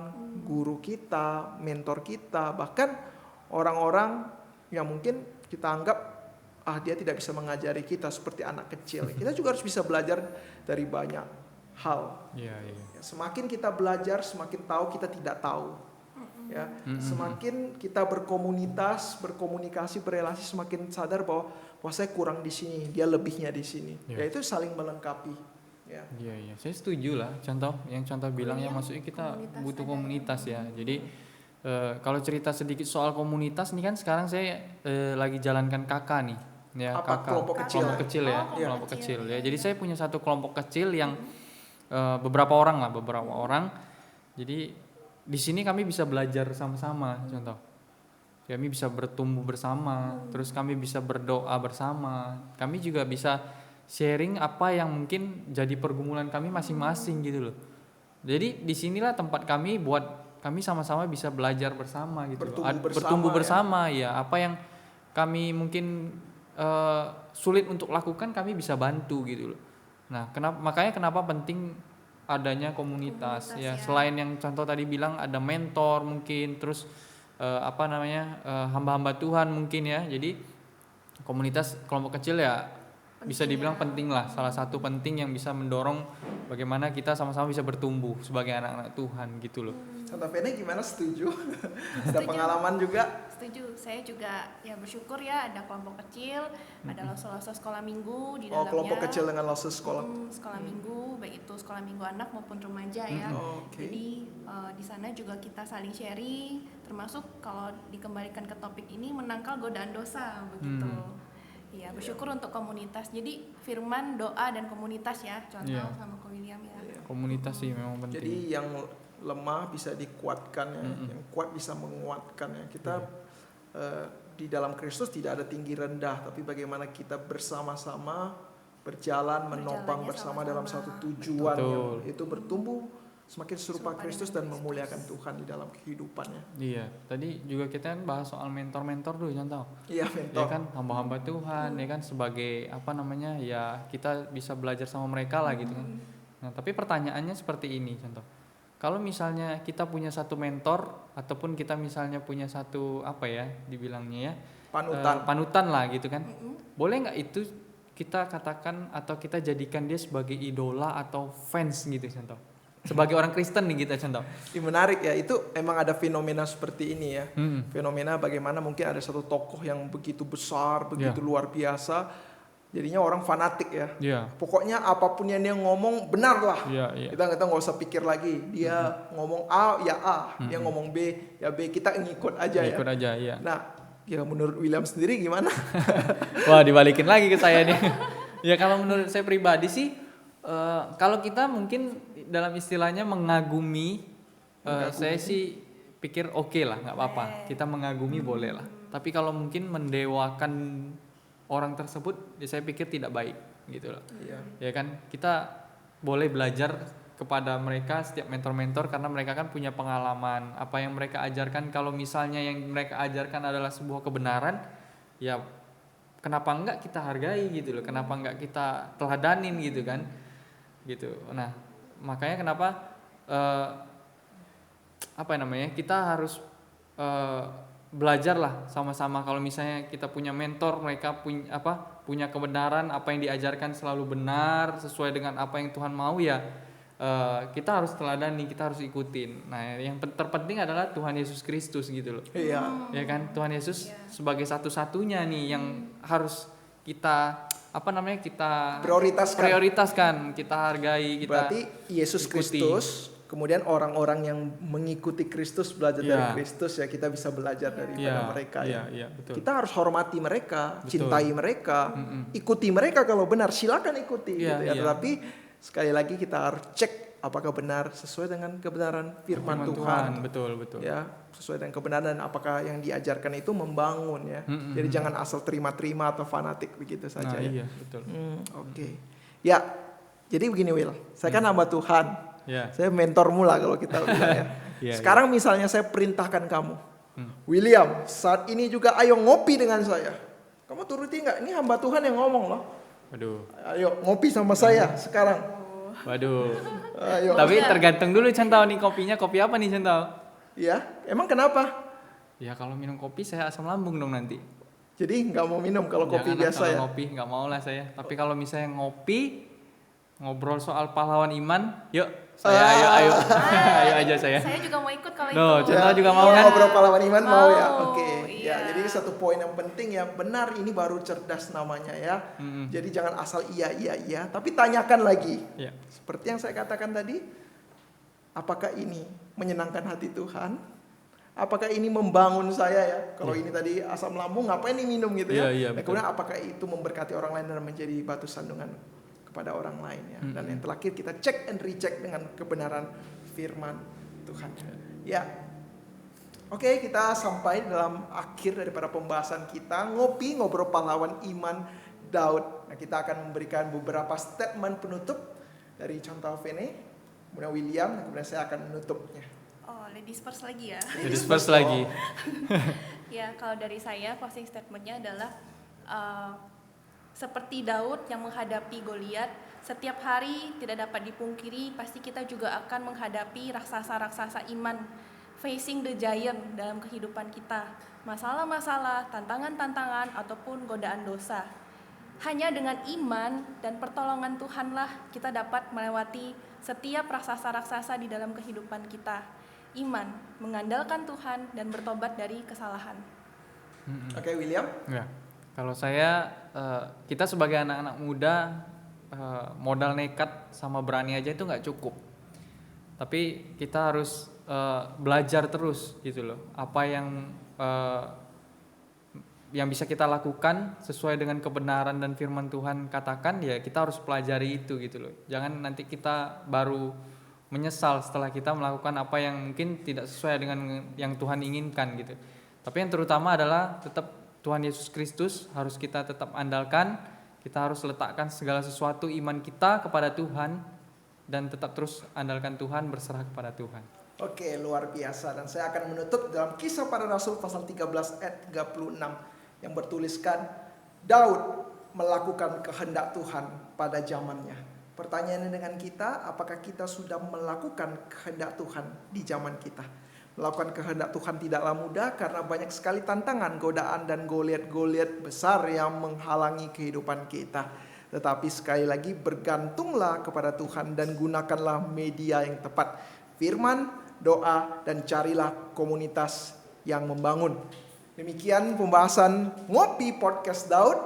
guru kita, mentor kita, bahkan orang-orang yang mungkin kita anggap dia tidak bisa mengajari kita seperti anak kecil. Kita juga harus bisa belajar dari banyak hal. Iya. Ya, semakin kita belajar, semakin tahu kita tidak tahu. Ya, semakin kita berkomunikasi, berrelasi, semakin sadar bahwa saya kurang di sini, dia lebihnya di sini. Ya, itu saling melengkapi. Ya. Iya. Saya setuju lah. Contoh bilang ya, maksudnya kita butuh komunitas ya. Jadi kalau cerita sedikit soal komunitas nih kan sekarang saya lagi jalankan kakak nih. Ya, Apa, kakak. kelompok kecil? Kelompok kecil ya. Oh, Kelompok kecil ya. Jadi saya punya satu kelompok kecil yang beberapa orang. Jadi di sini kami bisa belajar sama-sama, contoh. Kami bisa bertumbuh bersama, terus kami bisa berdoa bersama. Kami juga bisa sharing apa yang mungkin jadi pergumulan kami masing-masing gitu loh. Jadi disinilah tempat kami buat kami sama-sama bisa belajar bersama gitu. Bertumbuh bersama ya. Apa yang kami mungkin sulit untuk lakukan kami bisa bantu gitu loh. Nah, makanya kenapa penting adanya komunitas ya. Selain yang contoh tadi bilang ada mentor mungkin, terus hamba-hamba Tuhan mungkin ya. Jadi komunitas kelompok kecil ya bisa dibilang penting lah, salah satu penting yang bisa mendorong bagaimana kita sama-sama bisa bertumbuh sebagai anak-anak Tuhan gitu loh. Tante Vene gimana, setuju? Ada pengalaman juga? Setuju, saya juga ya bersyukur ya ada kelompok kecil, ada loso-loso sekolah minggu di dalamnya. Kelompok kecil dengan loso sekolah. Sekolah minggu, baik itu sekolah minggu anak maupun remaja ya. Jadi di sana juga kita saling sharing, termasuk kalau dikembalikan ke topik ini menangkal godaan dosa begitu. Iya, bersyukur untuk komunitas. Jadi firman, doa dan komunitas ya, contoh sama Ko William ya. Komunitas sih memang penting. Jadi yang lemah bisa dikuatkan ya, yang kuat bisa menguatkan ya. Kita di dalam Kristus tidak ada tinggi rendah, tapi bagaimana kita bersama-sama berjalan menopang bersama dalam satu tujuan yang itu bertumbuh semakin serupa Kristus dan memuliakan Tuhan di dalam kehidupannya. Iya, tadi juga kita kan bahas soal mentor-mentor dulu contoh. Iya, mentor. Ya kan hamba-hamba Tuhan, ya kan sebagai ya kita bisa belajar sama mereka lah gitu kan. Nah, tapi pertanyaannya seperti ini contoh. Kalau misalnya kita punya satu mentor ataupun kita misalnya punya satu dibilangnya ya panutan lah gitu kan. Boleh nggak itu kita katakan atau kita jadikan dia sebagai idola atau fans gitu contoh? Sebagai orang Kristen nih kita contoh. Ini menarik ya, itu emang ada fenomena seperti ini ya. Fenomena bagaimana mungkin ada satu tokoh yang begitu besar, begitu luar biasa, jadinya orang fanatik ya. Pokoknya apapun yang dia ngomong benar lah. Kita nggak usah pikir lagi. Dia ngomong A ya A, dia ngomong B ya B, kita ngikut aja ya. Nah, ya menurut William sendiri gimana? Wah, dibalikin lagi ke saya nih. Ya kalau menurut saya pribadi sih, kalau kita mungkin dalam istilahnya mengagumi. Saya sih pikir oke lah, nggak apa-apa. Kita mengagumi boleh lah. Tapi kalau mungkin mendewakan orang tersebut, ya saya pikir tidak baik gitu loh. Ya kan, kita boleh belajar kepada mereka, setiap mentor-mentor, karena mereka kan punya pengalaman. Apa yang mereka ajarkan, kalau misalnya yang mereka ajarkan adalah sebuah kebenaran, ya kenapa enggak kita hargai gitu loh, kenapa enggak kita teladanin gitu kan, gitu. Nah, makanya kenapa kita harus belajar lah sama-sama. Kalau misalnya kita punya mentor, mereka punya kebenaran, apa yang diajarkan selalu benar sesuai dengan apa yang Tuhan mau ya, kita harus teladani, kita harus ikutin. Nah, yang terpenting adalah Tuhan Yesus Kristus gitu loh. Ya kan, Tuhan Yesus sebagai satu-satunya nih yang harus kita kita prioritaskan, kita hargai, kita berarti Yesus Kristus, kemudian orang-orang yang mengikuti Kristus, belajar dari Kristus ya, kita bisa belajar daripada mereka ya. Betul. Kita harus hormati mereka, cintai mereka, ikuti mereka kalau benar, silakan ikuti gitu ya. Tetapi sekali lagi kita harus cek apakah benar sesuai dengan kebenaran firman Tuhan. Betul. Ya, sesuai dengan kebenaran, apakah yang diajarkan itu membangun ya. Jadi jangan asal terima-terima atau fanatik begitu saja ya. Iya, betul. Oke. Ya, jadi begini Will, saya kan hamba Tuhan. Saya mentormu lah kalau kita bilang ya. Sekarang misalnya saya perintahkan kamu, William, saat ini juga ayo ngopi dengan saya. Kamu turuti nggak? Ini hamba Tuhan yang ngomong loh. Waduh. Ayo ngopi sama saya sekarang. Waduh. Ayo. Tapi tergantung dulu Centau nih, kopinya kopi apa nih Centau? Ya, emang kenapa? Ya kalau minum kopi saya asam lambung dong nanti. Jadi nggak mau minum kalau kopi Jangan biasa kalau ya. ngopi nggak mau lah saya. Tapi kalau misalnya ngopi, ngobrol soal pahlawan iman, yuk saya ayo ayo aja saya. Saya juga mau ikut kalau Loh, itu. Contoh juga mau Iya, kan? ngobrol pahlawan iman mau ya. Mau, Oke. iya. Ya, jadi satu poin yang penting ya, benar ini baru cerdas namanya ya. Jadi jangan asal iya, tapi tanyakan lagi. Ya. Seperti yang saya katakan tadi, apakah ini menyenangkan hati Tuhan? Apakah ini membangun saya ya? Kalau ini tadi asam lambung, ngapain nih minum gitu ya? Iya, Dan betul. kemudian apakah itu memberkati orang lain dan menjadi batu sandungan kepada orang lain ya? Dan yang terakhir kita cek and recheck dengan kebenaran firman Tuhan. Ya, oke, kita sampai dalam akhir daripada pembahasan kita, ngobrol pahlawan iman Daud. Nah, kita akan memberikan beberapa statement penutup dari Chantal Vene, kemudian William, dan kemudian saya akan menutupnya. Oh, ladies first lagi ya. Jadi first lagi. Ya, kalau dari saya closing statementnya adalah seperti Daud yang menghadapi Goliat, setiap hari tidak dapat dipungkiri pasti kita juga akan menghadapi raksasa-raksasa iman, facing the giant dalam kehidupan kita, masalah-masalah, tantangan-tantangan ataupun godaan dosa. Hanya dengan iman dan pertolongan Tuhanlah kita dapat melewati setiap raksasa-raksasa di dalam kehidupan kita. Iman, mengandalkan Tuhan dan bertobat dari kesalahan. Oke, William. Ya. Kalau saya, kita sebagai anak-anak muda, modal nekat sama berani aja itu nggak cukup. Tapi kita harus belajar terus gitu loh. Apa yang bisa kita lakukan sesuai dengan kebenaran dan firman Tuhan katakan, ya kita harus pelajari itu gitu loh. Jangan nanti kita baru menyesal setelah kita melakukan apa yang mungkin tidak sesuai dengan yang Tuhan inginkan gitu. Tapi yang terutama adalah tetap Tuhan Yesus Kristus harus kita tetap andalkan. Kita harus letakkan segala sesuatu iman kita kepada Tuhan dan tetap terus andalkan Tuhan, berserah kepada Tuhan. Oke, luar biasa. Dan saya akan menutup dalam Kisah Para Rasul pasal 13 ayat 36 yang bertuliskan, Daud melakukan kehendak Tuhan pada zamannya. Pertanyaannya dengan kita, apakah kita sudah melakukan kehendak Tuhan di zaman kita? Melakukan kehendak Tuhan tidaklah mudah karena banyak sekali tantangan, godaan dan goliat-goliat besar yang menghalangi kehidupan kita. Tetapi sekali lagi bergantunglah kepada Tuhan dan gunakanlah media yang tepat. Firman, doa, dan carilah komunitas yang membangun. Demikian pembahasan Ngopi Podcast Daud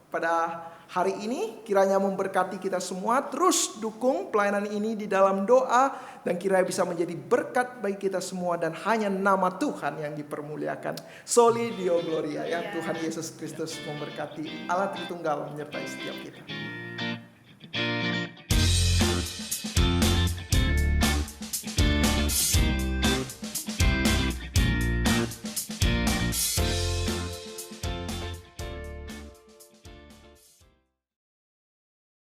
pada hari ini. Kiranya memberkati kita semua. Terus dukung pelayanan ini di dalam doa, dan kiranya bisa menjadi berkat bagi kita semua, dan hanya nama Tuhan yang dipermuliakan. Soli Deo Gloria ya. Tuhan Yesus Kristus memberkati. Allah Tritunggal menyertai setiap kita.